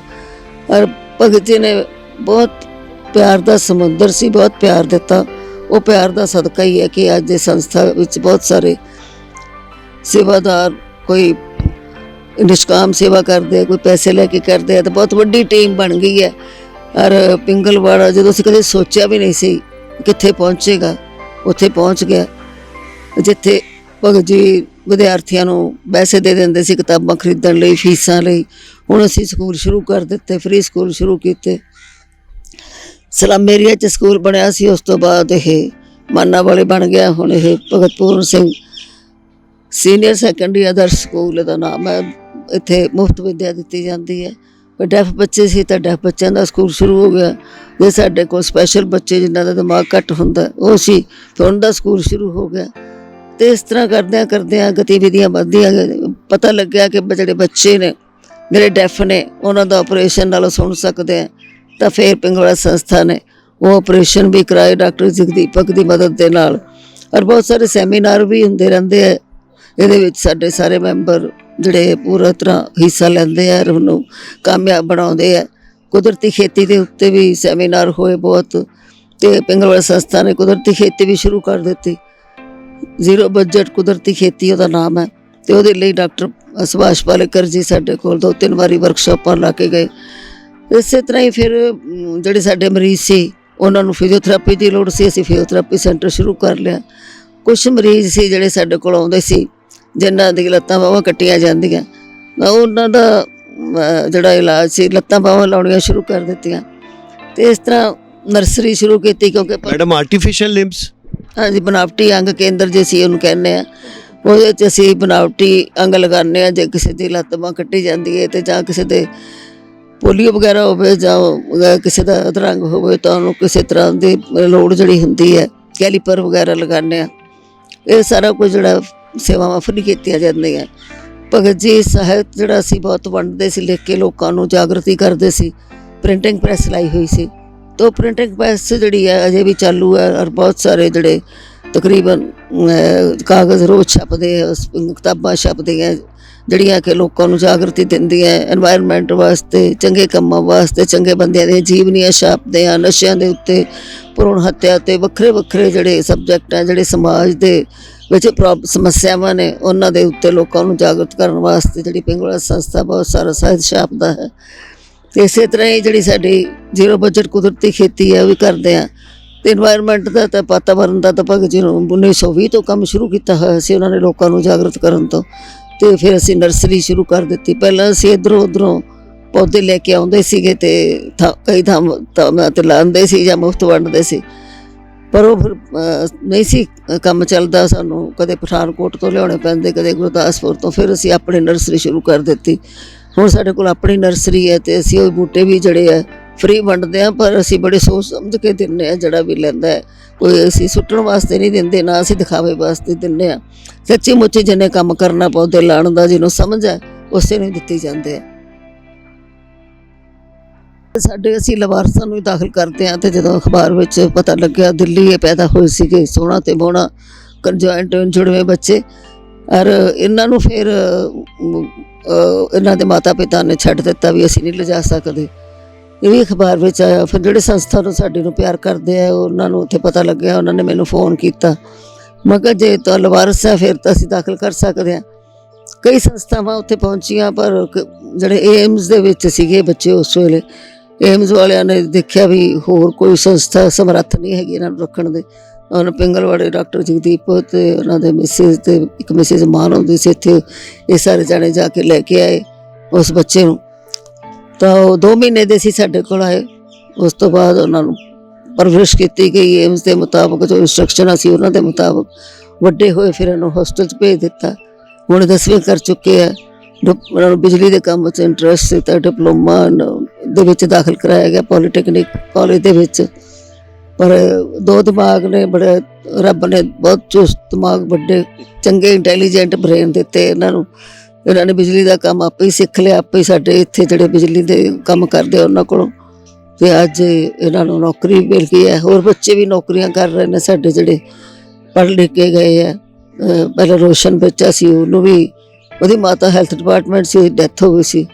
ਔਰ ਭਗਤ ਜੀ ਨੇ ਬਹੁਤ ਪਿਆਰ ਦਾ ਸਮੁੰਦਰ ਸੀ, ਬਹੁਤ ਪਿਆਰ ਦਿੱਤਾ। ਉਹ ਪਿਆਰ ਦਾ ਸਦਕਾ ਹੀ ਹੈ ਕਿ ਅੱਜ ਦੇ ਸੰਸਥਾ ਵਿੱਚ ਬਹੁਤ ਸਾਰੇ ਸੇਵਾਦਾਰ, ਕੋਈ ਨਿਸ਼ਕਾਮ ਸੇਵਾ ਕਰਦੇ, ਕੋਈ ਪੈਸੇ ਲੈ ਕੇ ਕਰਦੇ ਆ, ਤਾਂ ਬਹੁਤ ਵੱਡੀ ਟੀਮ ਬਣ ਗਈ ਹੈ। ਔਰ ਪਿੰਗਲਵਾੜਾ ਜਦੋਂ ਅਸੀਂ ਕਦੇ ਸੋਚਿਆ ਵੀ ਨਹੀਂ ਸੀ ਕਿੱਥੇ ਪਹੁੰਚੇਗਾ, ਉੱਥੇ ਪਹੁੰਚ ਗਿਆ, ਜਿੱਥੇ ਭਗਤ ਜੀ ਵਿਦਿਆਰਥੀਆਂ ਨੂੰ ਪੈਸੇ ਦੇ ਦਿੰਦੇ ਸੀ ਕਿਤਾਬਾਂ ਖਰੀਦਣ ਲਈ, ਫੀਸਾਂ ਲਈ। ਹੁਣ ਅਸੀਂ ਸਕੂਲ ਸ਼ੁਰੂ ਕਰ ਦਿੱਤੇ, ਫ੍ਰੀ ਸਕੂਲ ਸ਼ੁਰੂ ਕੀਤੇ। ਸਲਮ ਏਰੀਆ 'ਚ ਸਕੂਲ ਬਣਿਆ ਸੀ, ਉਸ ਤੋਂ ਬਾਅਦ ਇਹ ਮਾਨਾ ਵਾਲੇ ਬਣ ਗਿਆ। ਹੁਣ ਇਹ ਭਗਤ ਪੂਰਨ ਸਿੰਘ ਸੀਨੀਅਰ ਸੈਕੰਡਰੀ ਆਦਰਸ਼ ਸਕੂਲ ਦਾ ਨਾਮ ਹੈ। ਇੱਥੇ ਮੁਫਤ ਵਿੱਦਿਆ ਦਿੱਤੀ ਜਾਂਦੀ ਹੈ। ਪਰ ਡੈਫ ਬੱਚੇ ਸੀ ਤਾਂ ਡੈਫ ਬੱਚਿਆਂ ਦਾ ਸਕੂਲ ਸ਼ੁਰੂ ਹੋ ਗਿਆ। ਜੇ ਸਾਡੇ ਕੋਲ ਸਪੈਸ਼ਲ ਬੱਚੇ ਜਿਨ੍ਹਾਂ ਦਾ ਦਿਮਾਗ ਘੱਟ ਹੁੰਦਾ ਉਹ ਸੀ, ਫਿਰ ਉਹਨਾਂ ਦਾ ਸਕੂਲ ਸ਼ੁਰੂ ਹੋ ਗਿਆ। ਤੇ ਇਸ ਤਰ੍ਹਾਂ ਕਰਦਿਆਂ ਗਤੀਵਿਧੀਆਂ ਵੱਧਦੀਆਂ ਪਤਾ ਲੱਗਿਆ ਕਿ ਜਿਹੜੇ ਬੱਚੇ ਨੇ ਜਿਹੜੇ ਡੈਫ ਨੇ ਉਹਨਾਂ ਦਾ ਆਪਰੇਸ਼ਨ ਨਾਲੋਂ ਸੁਣ ਸਕਦੇ ਆ, ਤਾਂ ਫਿਰ ਪਿੰਗਲਵਾੜਾ ਸੰਸਥਾ ਨੇ ਉਹ ਆਪਰੇਸ਼ਨ ਵੀ ਕਰਾਏ ਡਾਕਟਰ ਜਗਦੀਪਕ ਦੀ ਮਦਦ ਦੇ ਨਾਲ। ਔਰ ਬਹੁਤ ਸਾਰੇ ਸੈਮੀਨਾਰ ਵੀ ਹੁੰਦੇ ਰਹਿੰਦੇ ਆ, ਇਹਦੇ ਵਿੱਚ ਸਾਡੇ ਸਾਰੇ ਮੈਂਬਰ ਜਿਹੜੇ ਪੂਰਾ ਤਰ੍ਹਾਂ ਹਿੱਸਾ ਲੈਂਦੇ ਆ, ਉਹਨੂੰ ਕਾਮਯਾਬ ਬਣਾਉਂਦੇ ਆ। ਕੁਦਰਤੀ ਖੇਤੀ ਦੇ ਉੱਤੇ ਵੀ ਸੈਮੀਨਾਰ ਹੋਏ ਬਹੁਤ, ਤੇ ਪਿੰਗਲਵਾੜਾ ਸੰਸਥਾ ਨੇ ਕੁਦਰਤੀ ਖੇਤੀ ਵੀ ਸ਼ੁਰੂ ਕਰ ਦਿੱਤੀ। ਜ਼ੀਰੋ ਬਜਟ ਕੁਦਰਤੀ ਖੇਤੀ ਉਹਦਾ ਨਾਮ ਹੈ, ਤੇ ਉਹਦੇ ਲਈ ਡਾਕਟਰ ਸੁਭਾਸ਼ ਪਾਲੇਕਰ ਜੀ ਸਾਡੇ ਕੋਲ 2-3 ਵਾਰੀ ਵਰਕਸ਼ਾਪਾਂ ਲਾ ਕੇ ਗਏ। ਇਸੇ ਤਰ੍ਹਾਂ ਹੀ ਫਿਰ ਜਿਹੜੇ ਸਾਡੇ ਮਰੀਜ਼ ਸੀ ਉਹਨਾਂ ਨੂੰ ਫਿਜ਼ੀਓਥੈਰੇਪੀ ਦੀ ਲੋੜ ਸੀ, ਅਸੀਂ ਫਿਜ਼ੀਓਥੈਰੇਪੀ ਸੈਂਟਰ ਸ਼ੁਰੂ ਕਰ ਲਿਆ। ਕੁਛ ਮਰੀਜ਼ ਸੀ ਜਿਹੜੇ ਸਾਡੇ ਕੋਲ ਆਉਂਦੇ ਸੀ ਜਿਨ੍ਹਾਂ ਦੀ ਲੱਤਾਂ ਬਾਹਾਂ ਕੱਟੀਆਂ ਜਾਂਦੀਆਂ, ਉਹਨਾਂ ਦਾ ਜਿਹੜਾ ਇਲਾਜ ਸੀ ਲੱਤਾਂ ਬਾਹਾਂ ਲਾਉਣੀਆਂ ਸ਼ੁਰੂ ਕਰ ਦਿੱਤੀਆਂ। ਤੇ ਇਸ ਤਰ੍ਹਾਂ ਨਰਸਰੀ ਸ਼ੁਰੂ ਕੀਤੀ, ਕਿਉਂਕਿ ਮੈਡਮ ਆਰਟੀਫੀਸ਼ੀਅਲ ਲਿੰਬਸ, ਹਾਂਜੀ ਬਣਾਵਟੀ ਅੰਗ ਕੇਂਦਰ ਜੇ ਅਸੀਂ ਉਹਨੂੰ ਕਹਿੰਦੇ ਹਾਂ, ਉਹਦੇ 'ਚ ਅਸੀਂ ਬਣਾਵਟੀ ਅੰਗ ਲਗਾਉਂਦੇ ਹਾਂ। ਜੇ ਕਿਸੇ ਦੀ ਲੱਤ ਬਾਂਹ ਕੱਟੀ ਜਾਂਦੀ ਹੈ ਤੇ ਜਾਂ ਕਿਸੇ ਦੇ ਪੋਲੀਓ ਵਗੈਰਾ ਹੋਵੇ ਜਾਂ ਕਿਸੇ ਦਾ ਅਧਰੰਗ ਹੋਵੇ ਤਾਂ ਉਹਨੂੰ ਕਿਸੇ ਤਰ੍ਹਾਂ ਦੀ ਲੋੜ ਜਿਹੜੀ ਹੁੰਦੀ ਹੈ ਕੈਲੀਪਰ ਵਗੈਰਾ ਲਗਾਉਂਦੇ ਹਾਂ। ਇਹ ਸਾਰਾ ਕੁਝ ਜਿਹੜਾ ਸੇਵਾਵਾਂ ਫਰੀ ਕੀਤੀਆਂ ਜਾਂਦੀਆਂ। ਭਗਤ ਜੀ ਸਾਹਿਤ ਜਿਹੜਾ ਅਸੀਂ ਬਹੁਤ ਵੰਡਦੇ ਸੀ, ਲਿਖ ਕੇ ਲੋਕਾਂ ਨੂੰ ਜਾਗਰਤੀ ਕਰਦੇ ਸੀ। ਪ੍ਰਿੰਟਿੰਗ ਪ੍ਰੈਸ ਲਾਈ ਹੋਈ ਸੀ, ਤਾਂ ਪ੍ਰਿੰਟਿੰਗ ਪ੍ਰੈਸ ਜਿਹੜੀ ਹੈ ਅਜੇ ਵੀ ਚਾਲੂ ਹੈ। ਔਰ ਬਹੁਤ ਸਾਰੇ ਜਿਹੜੇ ਤਕਰੀਬਨ ਕਾਗਜ਼ ਰੋਜ਼ ਛਪਦੇ ਆ, ਕਿਤਾਬਾਂ ਛਪਦੀਆਂ ਜਿਹੜੀਆਂ ਕਿ ਲੋਕਾਂ ਨੂੰ ਜਾਗਰਤੀ ਦਿੰਦੀਆਂ, ਐਨਵਾਇਰਨਮੈਂਟ ਵਾਸਤੇ, ਚੰਗੇ ਕੰਮਾਂ ਵਾਸਤੇ, ਚੰਗੇ ਬੰਦਿਆਂ ਦੀਆਂ ਜੀਵਨੀਆਂ ਛਾਪਦੇ ਆ, ਨਸ਼ਿਆਂ ਦੇ ਉੱਤੇ, ਭਰੂਣ ਹੱਤਿਆ ਤੇ ਵੱਖਰੇ ਵੱਖਰੇ ਜਿਹੜੇ ਸਬਜੈਕਟ ਆ, ਜਿਹੜੇ ਸਮਾਜ ਦੇ ਵਿੱਚ ਸਮੱਸਿਆਵਾਂ ਨੇ ਉਹਨਾਂ ਦੇ ਉੱਤੇ ਲੋਕਾਂ ਨੂੰ ਜਾਗਰੂਕ ਕਰਨ ਵਾਸਤੇ ਜਿਹੜੀ ਪਿੰਗਲਵਾੜਾ ਸੰਸਥਾ ਬਹੁਤ ਸਾਰਾ ਸਾਹਿਤ ਛਾਪਦਾ ਹੈ। ਅਤੇ ਇਸੇ ਤਰ੍ਹਾਂ ਹੀ ਜਿਹੜੀ ਸਾਡੀ ਜ਼ੀਰੋ ਬਜਟ ਕੁਦਰਤੀ ਖੇਤੀ ਹੈ ਉਹ ਵੀ ਕਰਦੇ ਹਾਂ। ਅਤੇ ਇਨਵਾਇਰਮੈਂਟ ਦਾ ਤਾਂ ਵਾਤਾਵਰਨ ਦਾ ਤਾਂ ਭਗਤ ਜੀ ਨੂੰ 1920 ਤੋਂ ਕੰਮ ਸ਼ੁਰੂ ਕੀਤਾ ਹੋਇਆ ਸੀ ਉਹਨਾਂ ਨੇ ਲੋਕਾਂ ਨੂੰ ਜਾਗਰੂਕ ਕਰਨ ਤੋਂ। ਅਤੇ ਫਿਰ ਅਸੀਂ ਨਰਸਰੀ ਸ਼ੁਰੂ ਕਰ ਦਿੱਤੀ। ਪਹਿਲਾਂ ਅਸੀਂ ਇੱਧਰੋਂ ਉੱਧਰੋਂ ਪੌਦੇ ਲੈ ਕੇ ਆਉਂਦੇ ਸੀਗੇ ਅਤੇ ਕਈ ਥਾਵਾਂ 'ਤੇ ਲਾਉਂਦੇ ਸੀ ਜਾਂ ਮੁਫਤ ਵੰਡਦੇ ਸੀ, ਪਰ ਉਹ ਫਿਰ ਨਹੀਂ ਸੀ ਕੰਮ ਚੱਲਦਾ। ਸਾਨੂੰ ਕਦੇ ਪਠਾਨਕੋਟ ਤੋਂ ਲਿਆਉਣੇ ਪੈਂਦੇ, ਕਦੇ ਗੁਰਦਾਸਪੁਰ ਤੋਂ। ਫਿਰ ਅਸੀਂ ਆਪਣੀ ਨਰਸਰੀ ਸ਼ੁਰੂ ਕਰ ਦਿੱਤੀ। ਹੁਣ ਸਾਡੇ ਕੋਲ ਆਪਣੀ ਨਰਸਰੀ ਹੈ ਅਤੇ ਅਸੀਂ ਉਹ ਬੂਟੇ ਵੀ ਜਿਹੜੇ ਹੈ ਫਰੀ ਵੰਡਦੇ ਹਾਂ, ਪਰ ਅਸੀਂ ਬੜੇ ਸੋਚ ਸਮਝ ਕੇ ਦਿੰਦੇ ਹਾਂ। ਜਿਹੜਾ ਵੀ ਲੈਂਦਾ ਹੈ, ਕੋਈ ਅਸੀਂ ਸੁੱਟਣ ਵਾਸਤੇ ਨਹੀਂ ਦਿੰਦੇ, ਨਾ ਅਸੀਂ ਦਿਖਾਵੇ ਵਾਸਤੇ ਦਿੰਦੇ ਹਾਂ। ਸੱਚੀ ਮੁੱਚੀ ਜਿਹਨੇ ਕੰਮ ਕਰਨਾ ਪੌਦੇ ਲਾਉਣ ਦਾ, ਜਿਹਨੂੰ ਸਮਝ ਹੈ, ਉਸੇ ਨੂੰ ਦਿੱਤੇ ਜਾਂਦੇ ਆ। ਸਾਡੇ ਅਸੀਂ ਲਵਾਰਸਾਂ ਨੂੰ ਹੀ ਦਾਖਲ ਕਰਦੇ ਹਾਂ। ਅਤੇ ਜਦੋਂ ਅਖਬਾਰ ਵਿੱਚ ਪਤਾ ਲੱਗਿਆ ਦਿੱਲੀ ਇਹ ਪੈਦਾ ਹੋਏ ਸੀਗੇ ਸੋਹਣਾ ਅਤੇ ਬੋਹਣਾ ਕੰਜੁਆਇੰਟ ਜੁੜਵੇਂ ਬੱਚੇ, ਔਰ ਇਹਨਾਂ ਨੂੰ ਫਿਰ ਇਹਨਾਂ ਦੇ ਮਾਤਾ ਪਿਤਾ ਨੇ ਛੱਡ ਦਿੱਤਾ ਵੀ ਅਸੀਂ ਨਹੀਂ ਲਿਜਾ ਸਕਦੇ। ਇਹ ਵੀ ਅਖਬਾਰ ਵਿੱਚ ਆਇਆ। ਫਿਰ ਜਿਹੜੇ ਸੰਸਥਾ ਨੂੰ ਸਾਡੇ ਨੂੰ ਪਿਆਰ ਕਰਦੇ ਆ ਉਹਨਾਂ ਨੂੰ ਉੱਥੇ ਪਤਾ ਲੱਗਿਆ, ਉਹਨਾਂ ਨੇ ਮੈਨੂੰ ਫੋਨ ਕੀਤਾ। ਮੈਂ ਕਿਹਾ ਜੇ ਤਾਂ ਲਵਾਰਸ ਹੈ ਫਿਰ ਤਾਂ ਅਸੀਂ ਦਾਖਲ ਕਰ ਸਕਦੇ ਹਾਂ। ਕਈ ਸੰਸਥਾਵਾਂ ਉੱਥੇ ਪਹੁੰਚੀਆਂ, ਪਰ ਜਿਹੜੇ ਏਮਸ ਦੇ ਵਿੱਚ ਸੀਗੇ ਬੱਚੇ ਉਸ ਵੇਲੇ, ਏਮਸ ਵਾਲਿਆਂ ਨੇ ਦੇਖਿਆ ਵੀ ਹੋਰ ਕੋਈ ਸੰਸਥਾ ਸਮਰੱਥ ਨਹੀਂ ਹੈਗੀ ਇਹਨਾਂ ਨੂੰ ਰੱਖਣ ਦੇ। ਉਹਨਾਂ ਪਿੰਗਲਵਾੜੇ ਡਾਕਟਰ ਜਗਦੀਪ ਅਤੇ ਉਹਨਾਂ ਦੇ ਮਿਸਿਜ਼ ਅਤੇ ਇੱਕ ਮਿਸਿਜ਼ ਮਾਨ ਹੁੰਦੀ ਸੀ ਇੱਥੇ, ਇਹ ਸਾਰੇ ਜਾਣੇ ਜਾ ਕੇ ਲੈ ਕੇ ਆਏ ਉਸ ਬੱਚੇ ਨੂੰ। ਤਾਂ ਉਹ 2 ਮਹੀਨੇ ਦੇ ਸੀ ਸਾਡੇ ਕੋਲ ਆਏ। ਉਸ ਤੋਂ ਬਾਅਦ ਉਹਨਾਂ ਨੂੰ ਪਰਵਰਿਸ਼ ਕੀਤੀ ਗਈ ਏਮਸ ਦੇ ਮੁਤਾਬਕ, ਜੋ ਇੰਸਟਰਕਸ਼ਨ ਸੀ ਉਹਨਾਂ ਦੇ ਮੁਤਾਬਕ। ਵੱਡੇ ਹੋਏ ਫਿਰ ਇਹਨੂੰ ਹੋਸਟਲ 'ਚ ਭੇਜ ਦਿੱਤਾ। ਹੁਣ 10ਵੀਂ ਕਰ ਚੁੱਕੇ ਆ। ਉਹਨਾਂ ਨੂੰ ਬਿਜਲੀ ਦੇ ਕੰਮ 'ਚ ਇੰਟਰਸਟ ਸੀ ਤਾਂ ਡਿਪਲੋਮਾ ਦੇ ਵਿੱਚ ਦਾਖਲ ਕਰਾਇਆ ਗਿਆ ਪੋਲੀਟੈਕਨਿਕ ਕਾਲਜ ਦੇ ਵਿੱਚ। ਪਰ 2 ਦਿਮਾਗ ਨੇ ਬੜੇ, ਰੱਬ ਨੇ ਬਹੁਤ ਚੁਸਤ ਦਿਮਾਗ, ਵੱਡੇ ਚੰਗੇ ਇੰਟੈਲੀਜੈਂਟ ਬ੍ਰੇਨ ਦਿੱਤੇ ਇਹਨਾਂ ਨੂੰ। ਇਹਨਾਂ ਨੇ ਬਿਜਲੀ ਦਾ ਕੰਮ ਆਪੇ ਹੀ ਸਿੱਖ ਲਿਆ, ਆਪੇ ਹੀ ਸਾਡੇ ਇੱਥੇ ਜਿਹੜੇ ਬਿਜਲੀ ਦੇ ਕੰਮ ਕਰਦੇ ਉਹਨਾਂ ਕੋਲੋਂ। ਅਤੇ ਅੱਜ ਇਹਨਾਂ ਨੂੰ ਨੌਕਰੀ ਮਿਲ ਗਈ ਹੈ। ਹੋਰ ਬੱਚੇ ਵੀ ਨੌਕਰੀਆਂ ਕਰ ਰਹੇ ਨੇ ਸਾਡੇ ਜਿਹੜੇ ਪੜ੍ਹ ਲਿਖ ਕੇ ਗਏ ਆ। ਪਹਿਲਾਂ ਰੋਸ਼ਨ ਬੱਚਾ ਸੀ, ਉਹਨੂੰ ਵੀ ਉਹਦੀ ਮਾਤਾ ਹੈਲਥ ਡਿਪਾਰਟਮੈਂਟ ਸੀ, ਡੈਥ ਹੋ ਗਈ ਸੀ।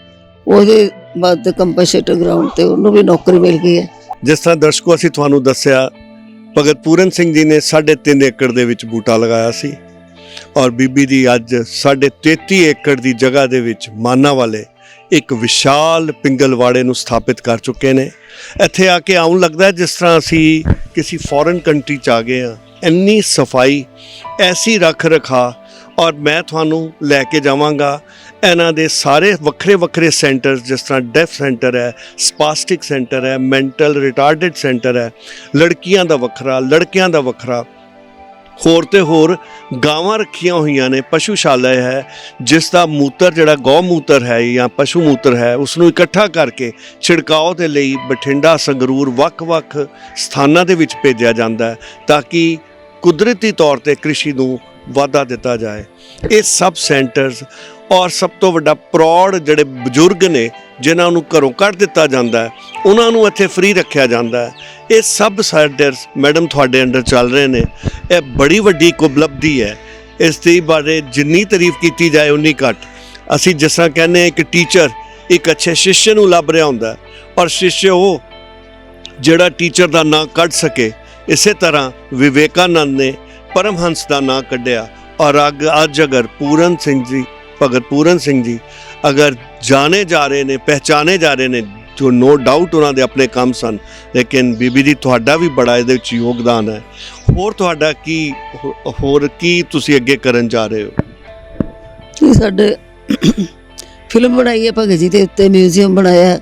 ਉਹਦੇ ਬਾਅਦ ਕੰਪਨਸੇਟਡ ਗਰਾਊਂਡ 'ਤੇ ਉਹਨੂੰ ਵੀ ਨੌਕਰੀ ਮਿਲ ਗਈ ਹੈ। ਜਿਸ ਤਰ੍ਹਾਂ ਦਰਸ਼ਕੋ ਅਸੀਂ ਤੁਹਾਨੂੰ ਦੱਸਿਆ, ਭਗਤ ਪੂਰਨ ਸਿੰਘ ਜੀ ਨੇ 3.5 ਏਕੜ ਦੇ ਵਿੱਚ ਬੂਟਾ ਲਗਾਇਆ ਸੀ, ਔਰ ਬੀਬੀ ਦੀ ਅੱਜ 33.5 ਏਕੜ ਦੀ ਜਗ੍ਹਾ ਦੇ ਵਿੱਚ ਮਾਨਾਂ ਵਾਲੇ ਇੱਕ ਵਿਸ਼ਾਲ ਪਿੰਗਲਵਾੜੇ ਨੂੰ ਸਥਾਪਿਤ ਕਰ ਚੁੱਕੇ ਨੇ। ਇੱਥੇ ਆ ਕੇ ਆਉਣ ਲੱਗਦਾ ਜਿਸ ਤਰ੍ਹਾਂ ਅਸੀਂ ਕਿਸੇ ਫੋਰਨ ਕੰਟਰੀ 'ਚ ਆ ਗਏ ਹਾਂ। ਇੰਨੀ ਸਫਾਈ, ਐਸੀ ਰੱਖ ਰਖਾ, ਔਰ ਮੈਂ ਤੁਹਾਨੂੰ ਲੈ ਕੇ ਜਾਵਾਂਗਾ ਇਹਨਾਂ ਦੇ ਸਾਰੇ ਵੱਖਰੇ ਵੱਖਰੇ ਸੈਂਟਰ, ਜਿਸ ਤਰ੍ਹਾਂ ਡੈਫ ਸੈਂਟਰ ਹੈ, ਸਪਾਸਟਿਕ ਸੈਂਟਰ ਹੈ, ਮੈਂਟਲ ਰਿਟਾਰਡਡ ਸੈਂਟਰ ਹੈ, ਲੜਕੀਆਂ ਦਾ ਵੱਖਰਾ, ਲੜਕਿਆਂ ਦਾ ਵੱਖਰਾ, ਹੋਰ ਤੇ ਹੋਰ ਗਾਵਾਂ ਰੱਖੀਆਂ ਹੋਈਆਂ ਨੇ। ਪਸ਼ੂਸ਼ਾਲਾ ਹੈ ਜਿਸ ਦਾ ਮੂਤਰ ਜਿਹੜਾ ਗਊ ਮੂਤਰ ਹੈ ਜਾਂ ਪਸ਼ੂ ਮੂਤਰ ਹੈ ਉਸ ਨੂੰ ਇਕੱਠਾ ਕਰਕੇ ਛਿੜਕਾਓ ਦੇ ਲਈ ਬਠਿੰਡਾ, ਸੰਗਰੂਰ ਵੱਖ-ਵੱਖ ਸਥਾਨਾਂ ਦੇ ਵਿੱਚ ਭੇਜਿਆ ਜਾਂਦਾ ਹੈ ਤਾਂ ਕਿ ਕੁਦਰਤੀ ਤੌਰ 'ਤੇ ਕ੍ਰਿਸ਼ੀ ਨੂੰ ਵਾਧਾ ਦਿੱਤਾ ਜਾਏ। ਇਹ ਸਬ ਸੈਂਟਰਸ ਔਰ ਸਭ ਤੋਂ ਵੱਡਾ ਪ੍ਰੌੜ ਜਿਹੜੇ ਬਜ਼ੁਰਗ ਨੇ ਜਿਨ੍ਹਾਂ ਨੂੰ ਘਰੋਂ ਕੱਢ ਦਿੱਤਾ ਜਾਂਦਾ ਹੈ, ਉਹਨਾਂ ਨੂੰ ਇੱਥੇ ਫ੍ਰੀ ਰੱਖਿਆ ਜਾਂਦਾ ਹੈ। ਇਹ ਸਬ ਸੈਂਟਰਸ ਮੈਡਮ ਤੁਹਾਡੇ ਅੰਡਰ ਚੱਲ ਰਹੇ ਨੇ। ਇਹ ਬੜੀ ਵੱਡੀ ਇੱਕ ਉਪਲਬਧੀ ਹੈ। ਇਸ ਦੇ ਬਾਰੇ ਜਿੰਨੀ ਤਾਰੀਫ ਕੀਤੀ ਜਾਏ ਉਨੀ ਘੱਟ। ਅਸੀਂ ਜਿਸ ਤਰ੍ਹਾਂ ਕਹਿੰਦੇ ਹਾਂ, ਇੱਕ ਟੀਚਰ ਇੱਕ ਅੱਛੇ ਸ਼ਿਸ਼ਯ ਨੂੰ ਲੱਭ ਰਿਹਾ ਹੁੰਦਾ ਔਰ ਸ਼ਿਸ਼ਯ ਉਹ ਜਿਹੜਾ ਟੀਚਰ ਦਾ ਨਾਂ ਕੱਢ ਸਕੇ। ਇਸੇ ਤਰ੍ਹਾਂ ਵਿਵੇਕਾਨੰਦ ਨੇ ਪਰਮਹੰਸ ਦਾ ਨਾਂ ਕੱਢਿਆ ਔਰ ਅੱਜ ਅਗਰ ਪੂਰਨ ਸਿੰਘ ਜੀ, ਭਗਤ ਪੂਰਨ ਸਿੰਘ ਜੀ ਅਗਰ ਜਾਣੇ ਜਾ ਰਹੇ ਨੇ, ਪਹਿਚਾਣੇ ਜਾ ਰਹੇ ਨੇ, ਜੋ ਨੋ ਡਾਊਟ ਉਹਨਾਂ ਦੇ ਆਪਣੇ ਕੰਮ ਸਨ, ਲੇਕਿਨ ਬੀਬੀ ਜੀ ਤੁਹਾਡਾ ਵੀ ਬੜਾ ਇਹਦੇ ਵਿੱਚ ਯੋਗਦਾਨ ਹੈ। ਤੁਹਾਡਾ ਹੋਰ ਕੀ ਤੁਸੀਂ ਅੱਗੇ ਕਰਨ ਜਾ ਰਹੇ ਹੋ? ਜੀ ਸਾਡੇ ਫਿਲਮ ਬਣਾਈ ਹੈ ਭਗਤ ਜੀ ਦੇ ਉੱਤੇ, ਮਿਊਜ਼ੀਅਮ ਬਣਾਇਆ,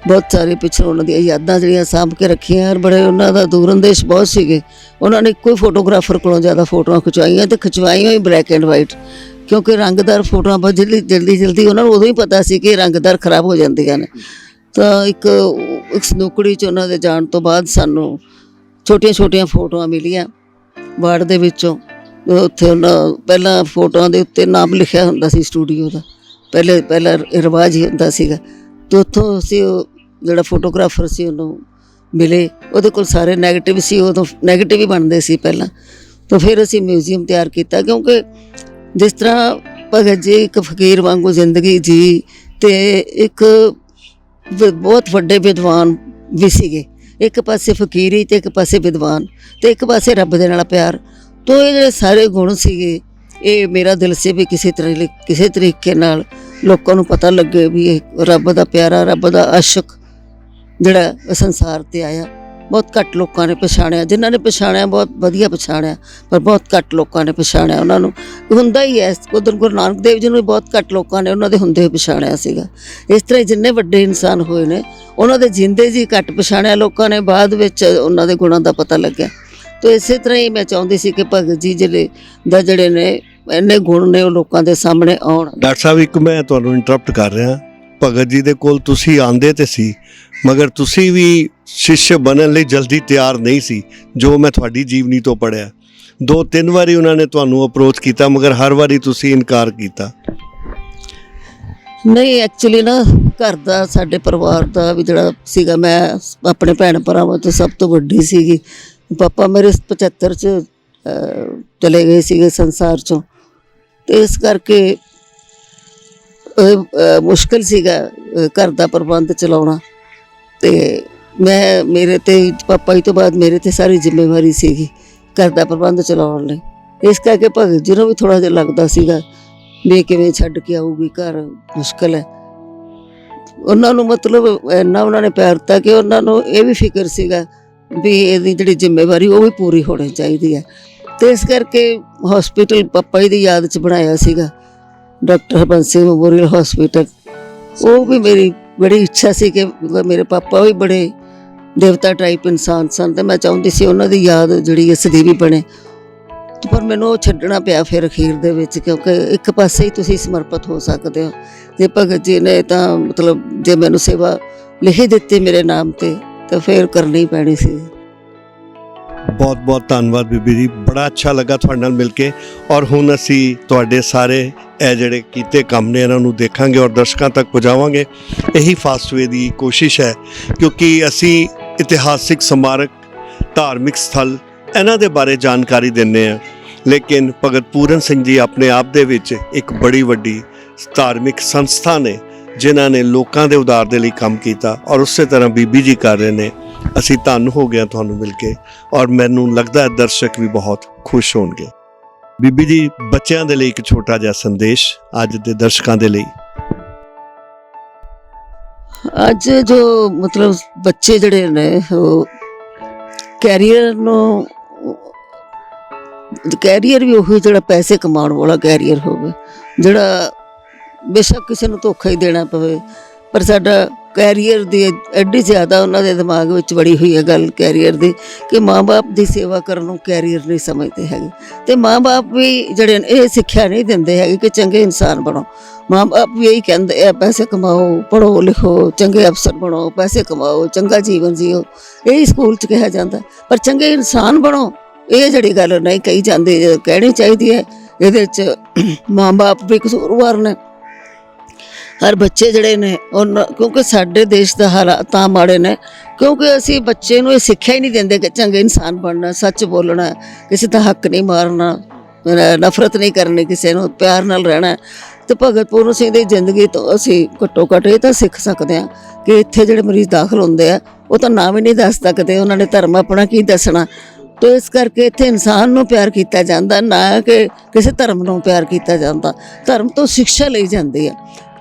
ਬਹੁਤ ਸਾਰੇ ਪਿੱਛੋਂ ਉਹਨਾਂ ਦੀਆਂ ਯਾਦਾਂ ਜਿਹੜੀਆਂ ਸਾਂਭ ਕੇ ਰੱਖੀਆਂ। ਔਰ ਬੜੇ ਉਹਨਾਂ ਦਾ ਦੂਰਅੰਦੇਸ਼ ਬਹੁਤ ਸੀਗੇ। ਉਹਨਾਂ ਨੇ ਇੱਕੋ ਹੀ ਫੋਟੋਗ੍ਰਾਫਰ ਕੋਲੋਂ ਜ਼ਿਆਦਾ ਫੋਟੋਆਂ ਖਿਚਵਾਈਆਂ ਤੇ ਖਿਚਵਾਈਆਂ ਹੀ ਬਲੈਕ ਐਂਡ ਵਾਈਟ, ਕਿਉਂਕਿ ਰੰਗਦਾਰ ਫੋਟੋਆਂ ਬਹੁਤ ਜਲਦੀ ਉਹਨਾਂ ਨੂੰ ਉਦੋਂ ਹੀ ਪਤਾ ਸੀ ਕਿ ਰੰਗਦਾਰ ਖਰਾਬ ਹੋ ਜਾਂਦੀਆਂ ਨੇ। ਤਾਂ ਇੱਕ ਸਨੂਕੜੀ 'ਚ ਉਹਨਾਂ ਦੇ ਜਾਣ ਤੋਂ ਬਾਅਦ ਸਾਨੂੰ ਛੋਟੀਆਂ ਫੋਟੋਆਂ ਮਿਲੀਆਂ ਵਾਰਡ ਦੇ ਵਿੱਚੋਂ। ਉੱਥੇ ਉਹਨਾਂ ਪਹਿਲਾਂ ਫੋਟੋਆਂ ਦੇ ਉੱਤੇ ਨਾਮ ਲਿਖਿਆ ਹੁੰਦਾ ਸੀ ਸਟੂਡੀਓ ਦਾ, ਪਹਿਲਾਂ ਰਿਵਾਜ ਹੀ ਹੁੰਦਾ ਸੀਗਾ। ਅਤੇ ਉੱਥੋਂ ਅਸੀਂ ਉਹ ਜਿਹੜਾ ਫੋਟੋਗ੍ਰਾਫਰ ਸੀ ਉਹਨੂੰ ਮਿਲੇ। ਉਹਦੇ ਕੋਲ ਸਾਰੇ ਨੈਗੇਟਿਵ ਸੀ, ਉਦੋਂ ਨੈਗੇਟਿਵ ਹੀ ਬਣਦੇ ਸੀ ਪਹਿਲਾਂ। ਤਾਂ ਫਿਰ ਅਸੀਂ ਮਿਊਜ਼ੀਅਮ ਤਿਆਰ ਕੀਤਾ, ਕਿਉਂਕਿ ਜਿਸ ਤਰ੍ਹਾਂ ਭਗਤ ਜੀ ਇੱਕ ਫਕੀਰ ਵਾਂਗੂ ਜ਼ਿੰਦਗੀ ਜੀ ਅਤੇ ਇੱਕ ਬਹੁਤ ਵੱਡੇ ਵਿਦਵਾਨ ਵੀ ਸੀਗੇ। ਇੱਕ ਪਾਸੇ ਫਕੀਰੀ ਅਤੇ ਇੱਕ ਪਾਸੇ ਵਿਦਵਾਨ ਅਤੇ ਇੱਕ ਪਾਸੇ ਰੱਬ ਦੇ ਨਾਲ ਪਿਆਰ। ਤਾਂ ਇਹ ਜਿਹੜੇ ਸਾਰੇ ਗੁਣ ਸੀਗੇ, ਇਹ ਮੇਰਾ ਦਿਲ ਸੀ ਵੀ ਕਿਸੇ ਤਰੀਕੇ ਨਾਲ ਲੋਕਾਂ ਨੂੰ ਪਤਾ ਲੱਗੇ ਵੀ ਇਹ ਰੱਬ ਦਾ ਪਿਆਰਾ, ਰੱਬ ਦਾ ਆਸ਼ਿਕ ਜਿਹੜਾ ਸੰਸਾਰ 'ਤੇ ਆਇਆ। ਬਹੁਤ ਘੱਟ ਲੋਕਾਂ ਨੇ ਪਛਾਣਿਆ, ਜਿਨ੍ਹਾਂ ਨੇ ਪਛਾਣਿਆ ਬਹੁਤ ਵਧੀਆ ਪਛਾਣਿਆ, ਪਰ ਬਹੁਤ ਘੱਟ ਲੋਕਾਂ ਨੇ ਪਛਾਣਿਆ। ਉਹਨਾਂ ਨੂੰ ਹੁੰਦਾ ਹੀ ਹੈ, ਉਧਰ ਗੁਰੂ ਨਾਨਕ ਦੇਵ ਜੀ ਨੂੰ ਵੀ ਬਹੁਤ ਘੱਟ ਲੋਕਾਂ ਨੇ ਉਹਨਾਂ ਦੇ ਹੁੰਦੇ ਹੋਏ ਪਛਾਣਿਆ ਸੀਗਾ। ਇਸ ਤਰ੍ਹਾਂ ਜਿੰਨੇ ਵੱਡੇ ਇਨਸਾਨ ਹੋਏ ਨੇ ਉਹਨਾਂ ਦੇ ਜਿੰਦੇ ਜੀ ਘੱਟ ਪਛਾਣਿਆ ਲੋਕਾਂ ਨੇ, ਬਾਅਦ ਵਿੱਚ ਉਹਨਾਂ ਦੇ ਗੁਣਾਂ ਦਾ ਪਤਾ ਲੱਗਿਆ। ਤਾਂ ਇਸੇ ਤਰ੍ਹਾਂ ਹੀ ਮੈਂ ਚਾਹੁੰਦੀ ਸੀ ਕਿ ਭਗਤ ਜੀ ਜਿਹੜੇ ਨੇ ਇੰਨੇ ਗੁਣ ਨੇ ਉਹ ਲੋਕਾਂ ਦੇ ਸਾਹਮਣੇ ਆਉਣ। ਡਾਕਟਰ ਸਾਹਿਬ, ਇੱਕ ਮੈਂ ਤੁਹਾਨੂੰ ਇੰਟਰਪਟ ਕਰ ਰਿਹਾ। ਭਗਤ ਜੀ ਦੇ ਕੋਲ ਤੁਸੀਂ ਆਂਦੇ ਤੇ ਸੀ, ਮਗਰ ਤੁਸੀਂ ਵੀ ਸ਼ਿਸ਼ਯ ਬਣਨ ਲਈ ਜਲਦੀ ਤਿਆਰ ਨਹੀਂ ਸੀ, ਜੋ ਮੈਂ ਤੁਹਾਡੀ ਜੀਵਨੀ ਤੋਂ ਪੜ੍ਹਿਆ। 2-3 ਵਾਰੀ ਉਹਨਾਂ ਨੇ ਤੁਹਾਨੂੰ ਅਪਰੋਚ ਕੀਤਾ, ਮਗਰ ਹਰ ਵਾਰੀ ਤੁਸੀਂ ਇਨਕਾਰ ਕੀਤਾ। ਨਹੀਂ, ਐਕਚੁਅਲੀ ਨਾ ਘਰ ਦਾ, ਸਾਡੇ ਪਰਿਵਾਰ ਦਾ ਵੀ ਜਿਹੜਾ ਸੀਗਾ, ਮੈਂ ਆਪਣੇ ਭੈਣ ਭਰਾਵਾਂ ਤੋਂ ਸਭ ਤੋਂ ਵੱਡੀ ਸੀਗੀ। ਪਾਪਾ ਮੇਰੇ 75 'ਚ ਚਲੇ ਗਏ ਸੀਗੇ ਸੰਸਾਰ 'ਚੋਂ, ਅਤੇ ਇਸ ਕਰਕੇ ਮੁਸ਼ਕਿਲ ਸੀਗਾ ਘਰ ਦਾ ਪ੍ਰਬੰਧ ਚਲਾਉਣਾ। ਅਤੇ ਮੇਰੇ 'ਤੇ ਪਾਪਾ ਜੀ ਤੋਂ ਬਾਅਦ ਮੇਰੇ 'ਤੇ ਸਾਰੀ ਜ਼ਿੰਮੇਵਾਰੀ ਸੀਗੀ ਘਰ ਦਾ ਪ੍ਰਬੰਧ ਚਲਾਉਣ ਲਈ। ਇਸ ਕਰਕੇ ਭਗਤ ਜੀ ਨੂੰ ਵੀ ਥੋੜ੍ਹਾ ਜਿਹਾ ਲੱਗਦਾ ਸੀਗਾ ਵੀ ਕਿਵੇਂ ਛੱਡ ਕੇ ਆਊਗੀ ਘਰ, ਮੁਸ਼ਕਿਲ ਹੈ। ਉਹਨਾਂ ਨੂੰ ਮਤਲਬ ਇੰਨਾ ਉਹਨਾਂ ਨੇ ਪਿਆਰ ਦਿੱਤਾ ਕਿ ਉਹਨਾਂ ਨੂੰ ਇਹ ਵੀ ਫਿਕਰ ਸੀਗਾ ਵੀ ਇਹਦੀ ਜਿਹੜੀ ਜ਼ਿੰਮੇਵਾਰੀ ਉਹ ਵੀ ਪੂਰੀ ਹੋਣੀ ਚਾਹੀਦੀ ਹੈ। ਅਤੇ ਇਸ ਕਰਕੇ ਹੌਸਪੀਟਲ ਪਾਪਾ ਜੀ ਦੀ ਯਾਦ 'ਚ ਬਣਾਇਆ ਸੀਗਾ, doctor Harbans Singh memorial hospital. ਉਹ ਵੀ ਮੇਰੀ ਬੜੀ ਇੱਛਾ ਸੀ ਕਿ ਮੇਰੇ ਪਾਪਾ ਵੀ ਬੜੇ ਦੇਵਤਾ ਟਾਈਪ ਇਨਸਾਨ ਸਨ, ਅਤੇ ਮੈਂ ਚਾਹੁੰਦੀ ਸੀ ਉਹਨਾਂ ਦੀ ਯਾਦ ਜਿਹੜੀ ਸਦੀਵੀ ਬਣੇ। ਪਰ ਮੈਨੂੰ ਉਹ ਛੱਡਣਾ ਪਿਆ ਫਿਰ ਅਖੀਰ ਦੇ ਵਿੱਚ, ਕਿਉਂਕਿ ਇੱਕ ਪਾਸੇ ਹੀ ਤੁਸੀਂ ਸਮਰਪਿਤ ਹੋ ਸਕਦੇ ਹੋ। ਜੇ ਭਗਤ ਜੀ ਨੇ ਤਾਂ ਮਤਲਬ ਜੇ ਮੈਨੂੰ ਸੇਵਾ ਲਿਖੀ ਦਿੱਤੀ ਮੇਰੇ ਨਾਮ 'ਤੇ ਤਾਂ ਫਿਰ ਕਰਨੀ ਪੈਣੀ ਸੀ। ਬਹੁਤ ਬਹੁਤ ਧੰਨਵਾਦ ਬੀਬੀ ਜੀ, ਬੜਾ ਅੱਛਾ ਲੱਗਾ ਤੁਹਾਡੇ ਨਾਲ ਮਿਲ ਕੇ। ਔਰ ਹੁਣ ਅਸੀਂ ਤੁਹਾਡੇ ਸਾਰੇ ਇਹ ਜਿਹੜੇ ਕੀਤੇ ਕੰਮ ਨੇ ਇਹਨਾਂ ਨੂੰ ਦੇਖਾਂਗੇ ਔਰ ਦਰਸ਼ਕਾਂ ਤੱਕ ਪਹੁੰਚਾਵਾਂਗੇ। ਇਹੀ ਫਾਸਟਵੇ ਦੀ ਕੋਸ਼ਿਸ਼ ਹੈ, ਕਿਉਂਕਿ ਅਸੀਂ ਇਤਿਹਾਸਿਕ ਸਮਾਰਕ, ਧਾਰਮਿਕ ਸਥਲ ਇਹਨਾਂ ਦੇ ਬਾਰੇ ਜਾਣਕਾਰੀ ਦਿੰਦੇ ਹਾਂ, ਲੇਕਿਨ ਭਗਤ ਪੂਰਨ ਸਿੰਘ ਜੀ ਆਪਣੇ ਆਪ ਦੇ ਵਿੱਚ ਇੱਕ ਬੜੀ ਵੱਡੀ ਧਾਰਮਿਕ ਸੰਸਥਾ ਨੇ ਜਿਨ੍ਹਾਂ ਨੇ ਲੋਕਾਂ ਦੇ ਉਦਾਰ ਦੇ ਲਈ ਕੰਮ ਕੀਤਾ, ਔਰ ਉਸੇ ਤਰ੍ਹਾਂ ਬੀਬੀ ਜੀ ਕਰ ਰਹੇ ਨੇ। ਅਸੀਂ ਧੰਨ ਹੋ ਗਏ ਤੁਹਾਨੂੰ ਮਿਲ ਕੇ, ਔਰ ਮੈਨੂੰ ਲੱਗਦਾ ਹੈ ਦਰਸ਼ਕ ਵੀ ਬਹੁਤ ਖੁਸ਼ ਹੋਣਗੇ। ਬੀਬੀ ਜੀ, ਬੱਚਿਆਂ ਦੇ ਲਈ ਇੱਕ ਛੋਟਾ ਜਿਹਾ ਸੰਦੇਸ਼ ਅੱਜ ਦੇ ਦਰਸ਼ਕਾਂ ਦੇ ਲਈ। ਅੱਜ ਜੋ ਮਤਲਬ ਬੱਚੇ ਜਿਹੜੇ ਨੇ ਉਹ ਕੈਰੀਅਰ ਵੀ ਉਹੀ ਜਿਹੜਾ ਪੈਸੇ ਕਮਾਉਣ ਵਾਲਾ ਕੈਰੀਅਰ ਹੋਵੇ, ਜਿਹੜਾ ਬੇਸ਼ੱਕ ਕਿਸੇ ਨੂੰ ਧੋਖਾ ਹੀ ਦੇਣਾ ਪਵੇ, ਪਰ ਸਾਡਾ ਕੈਰੀਅਰ ਦੀ ਐਡੀ ਜ਼ਿਆਦਾ ਉਹਨਾਂ ਦੇ ਦਿਮਾਗ ਵਿੱਚ ਵੜੀ ਹੋਈ ਹੈ ਗੱਲ ਕੈਰੀਅਰ ਦੀ, ਕਿ ਮਾਂ-ਬਾਪ ਦੀ ਸੇਵਾ ਕਰਨ ਨੂੰ ਕੈਰੀਅਰ ਨਹੀਂ ਸਮਝਦੇ ਹੈਗੇ। ਅਤੇ ਮਾਂ-ਬਾਪ ਵੀ ਜਿਹੜੇ ਨੇ ਇਹ ਸਿੱਖਿਆ ਨਹੀਂ ਦਿੰਦੇ ਹੈਗੇ ਕਿ ਚੰਗੇ ਇਨਸਾਨ ਬਣੋ। ਮਾਂ-ਬਾਪ ਵੀ ਇਹੀ ਕਹਿੰਦੇ ਆ, ਪੈਸੇ ਕਮਾਓ, ਪੜ੍ਹੋ ਲਿਖੋ, ਚੰਗੇ ਅਫਸਰ ਬਣੋ, ਪੈਸੇ ਕਮਾਓ, ਚੰਗਾ ਜੀਵਨ ਜੀਓ, ਇਹੀ ਸਕੂਲ 'ਚ ਕਿਹਾ ਜਾਂਦਾ। ਪਰ ਚੰਗੇ ਇਨਸਾਨ ਬਣੋ ਇਹ ਜਿਹੜੀ ਗੱਲ ਨਹੀਂ ਕਹੀ ਜਾਂਦੀ, ਕਹਿਣੀ ਚਾਹੀਦੀ ਹੈ। ਇਹਦੇ 'ਚ ਮਾਂ-ਬਾਪ ਵੀ ਕਸੂਰਵਾਰ ਨੇ। ਹਰ ਬੱਚੇ ਜਿਹੜੇ ਨੇ ਕਿਉਂਕਿ ਸਾਡੇ ਦੇਸ਼ ਦਾ ਹਾਲਾਤ ਤਾਂ ਮਾੜੇ ਨੇ ਕਿਉਂਕਿ ਅਸੀਂ ਬੱਚੇ ਨੂੰ ਇਹ ਸਿੱਖਿਆ ਹੀ ਨਹੀਂ ਦਿੰਦੇ ਕਿ ਚੰਗੇ ਇਨਸਾਨ ਬਣਨਾ, ਸੱਚ ਬੋਲਣਾ, ਕਿਸੇ ਦਾ ਹੱਕ ਨਹੀਂ ਮਾਰਨਾ, ਨਫ਼ਰਤ ਨਹੀਂ ਕਰਨੀ, ਕਿਸੇ ਨੂੰ ਪਿਆਰ ਨਾਲ ਰਹਿਣਾ। ਤੇ ਭਗਤ ਪੂਰਨ ਸਿੰਘ ਦੀ ਜ਼ਿੰਦਗੀ ਤੋਂ ਅਸੀਂ ਘੱਟੋ ਘੱਟ ਇਹ ਤਾਂ ਸਿੱਖ ਸਕਦੇ ਹਾਂ ਕਿ ਇੱਥੇ ਜਿਹੜੇ ਮਰੀਜ਼ ਦਾਖਲ ਹੁੰਦੇ ਆ ਉਹ ਤਾਂ ਨਾਮ ਹੀ ਨਹੀਂ ਦੱਸ ਸਕਦੇ, ਉਹਨਾਂ ਨੇ ਧਰਮ ਆਪਣਾ ਕੀ ਦੱਸਣਾ। ਤੋ ਇਸ ਕਰਕੇ ਇੱਥੇ ਇਨਸਾਨ ਨੂੰ ਪਿਆਰ ਕੀਤਾ ਜਾਂਦਾ, ਨਾ ਕਿ ਕਿਸੇ ਧਰਮ ਨੂੰ ਪਿਆਰ ਕੀਤਾ ਜਾਂਦਾ। ਧਰਮ ਤੋਂ ਸਿੱਖਿਆ ਲਈ ਜਾਂਦੀ ਹੈ।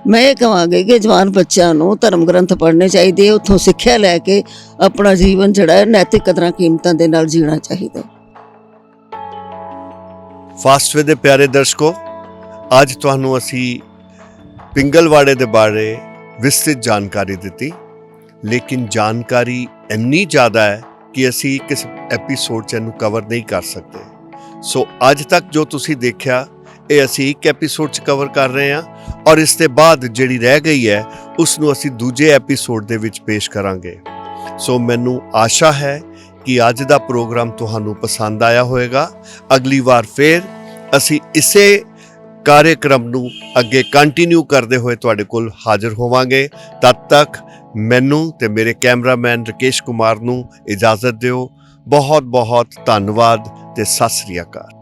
ਮੈਂ ਇਹ ਕਹਾਂਗੀ ਕਿ ਜਵਾਨ ਬੱਚਿਆਂ ਨੂੰ ਧਰਮ ਗ੍ਰੰਥ ਪੜ੍ਹਨੇ ਚਾਹੀਦੇ, ਉੱਥੋਂ ਸਿੱਖਿਆ ਲੈ ਕੇ ਆਪਣਾ ਜੀਵਨ ਜਿਹੜਾ ਹੈ ਨੈਤਿਕ ਕਦਰਾਂ ਕੀਮਤਾਂ ਦੇ ਨਾਲ ਜੀਣਾ ਚਾਹੀਦਾ। ਫਾਸਟਵੇ ਦੇ ਪਿਆਰੇ ਦਰਸ਼ਕੋ, ਅੱਜ ਤੁਹਾਨੂੰ ਅਸੀਂ ਪਿੰਗਲਵਾੜੇ ਦੇ ਬਾਰੇ ਵਿਸਤ੍ਰਿਤ ਜਾਣਕਾਰੀ ਦਿੱਤੀ, ਲੇਕਿਨ ਜਾਣਕਾਰੀ ਇੰਨੀ ਜ਼ਿਆਦਾ ਹੈ ਕਿ ਅਸੀਂ ਕਿਸ ਐਪੀਸੋਡ 'ਚ ਇਹਨੂੰ ਕਵਰ ਨਹੀਂ ਕਰ ਸਕਦੇ। ਸੋ ਅੱਜ ਤੱਕ ਜੋ ਤੁਸੀਂ ਦੇਖਿਆ ਇਹ ਅਸੀਂ ਇੱਕ ਐਪੀਸੋਡ 'ਚ ਕਵਰ ਕਰ ਰਹੇ ਹਾਂ, ਔਰ ਇਸ ਦੇ ਬਾਅਦ ਜਿਹੜੀ ਰਹਿ ਗਈ ਹੈ ਉਸ ਨੂੰ ਅਸੀਂ ਦੂਜੇ ਐਪੀਸੋਡ ਦੇ ਵਿੱਚ ਪੇਸ਼ ਕਰਾਂਗੇ। ਸੋ ਮੈਨੂੰ ਆਸ਼ਾ ਹੈ ਕਿ ਅੱਜ ਦਾ ਪ੍ਰੋਗਰਾਮ ਤੁਹਾਨੂੰ ਪਸੰਦ ਆਇਆ ਹੋਵੇਗਾ। ਅਗਲੀ ਵਾਰ ਫਿਰ ਅਸੀਂ ਇਸੇ ਕਾਰਜਕ੍ਰਮ ਨੂੰ ਅੱਗੇ ਕੰਟੀਨਿਊ ਕਰਦੇ ਹੋਏ ਤੁਹਾਡੇ ਕੋਲ ਹਾਜ਼ਰ ਹੋਵਾਂਗੇ। ਤਦ ਤੱਕ ਮੈਨੂੰ ਤੇ ਮੇਰੇ ਕੈਮਰਾਮੈਨ ਰਕੇਸ਼ ਕੁਮਾਰ ਨੂੰ ਇਜਾਜ਼ਤ ਦਿਓ। ਬਹੁਤ ਬਹੁਤ ਧੰਨਵਾਦ ਤੇ ਸਤਿ ਸ੍ਰੀ ਅਕਾਲ।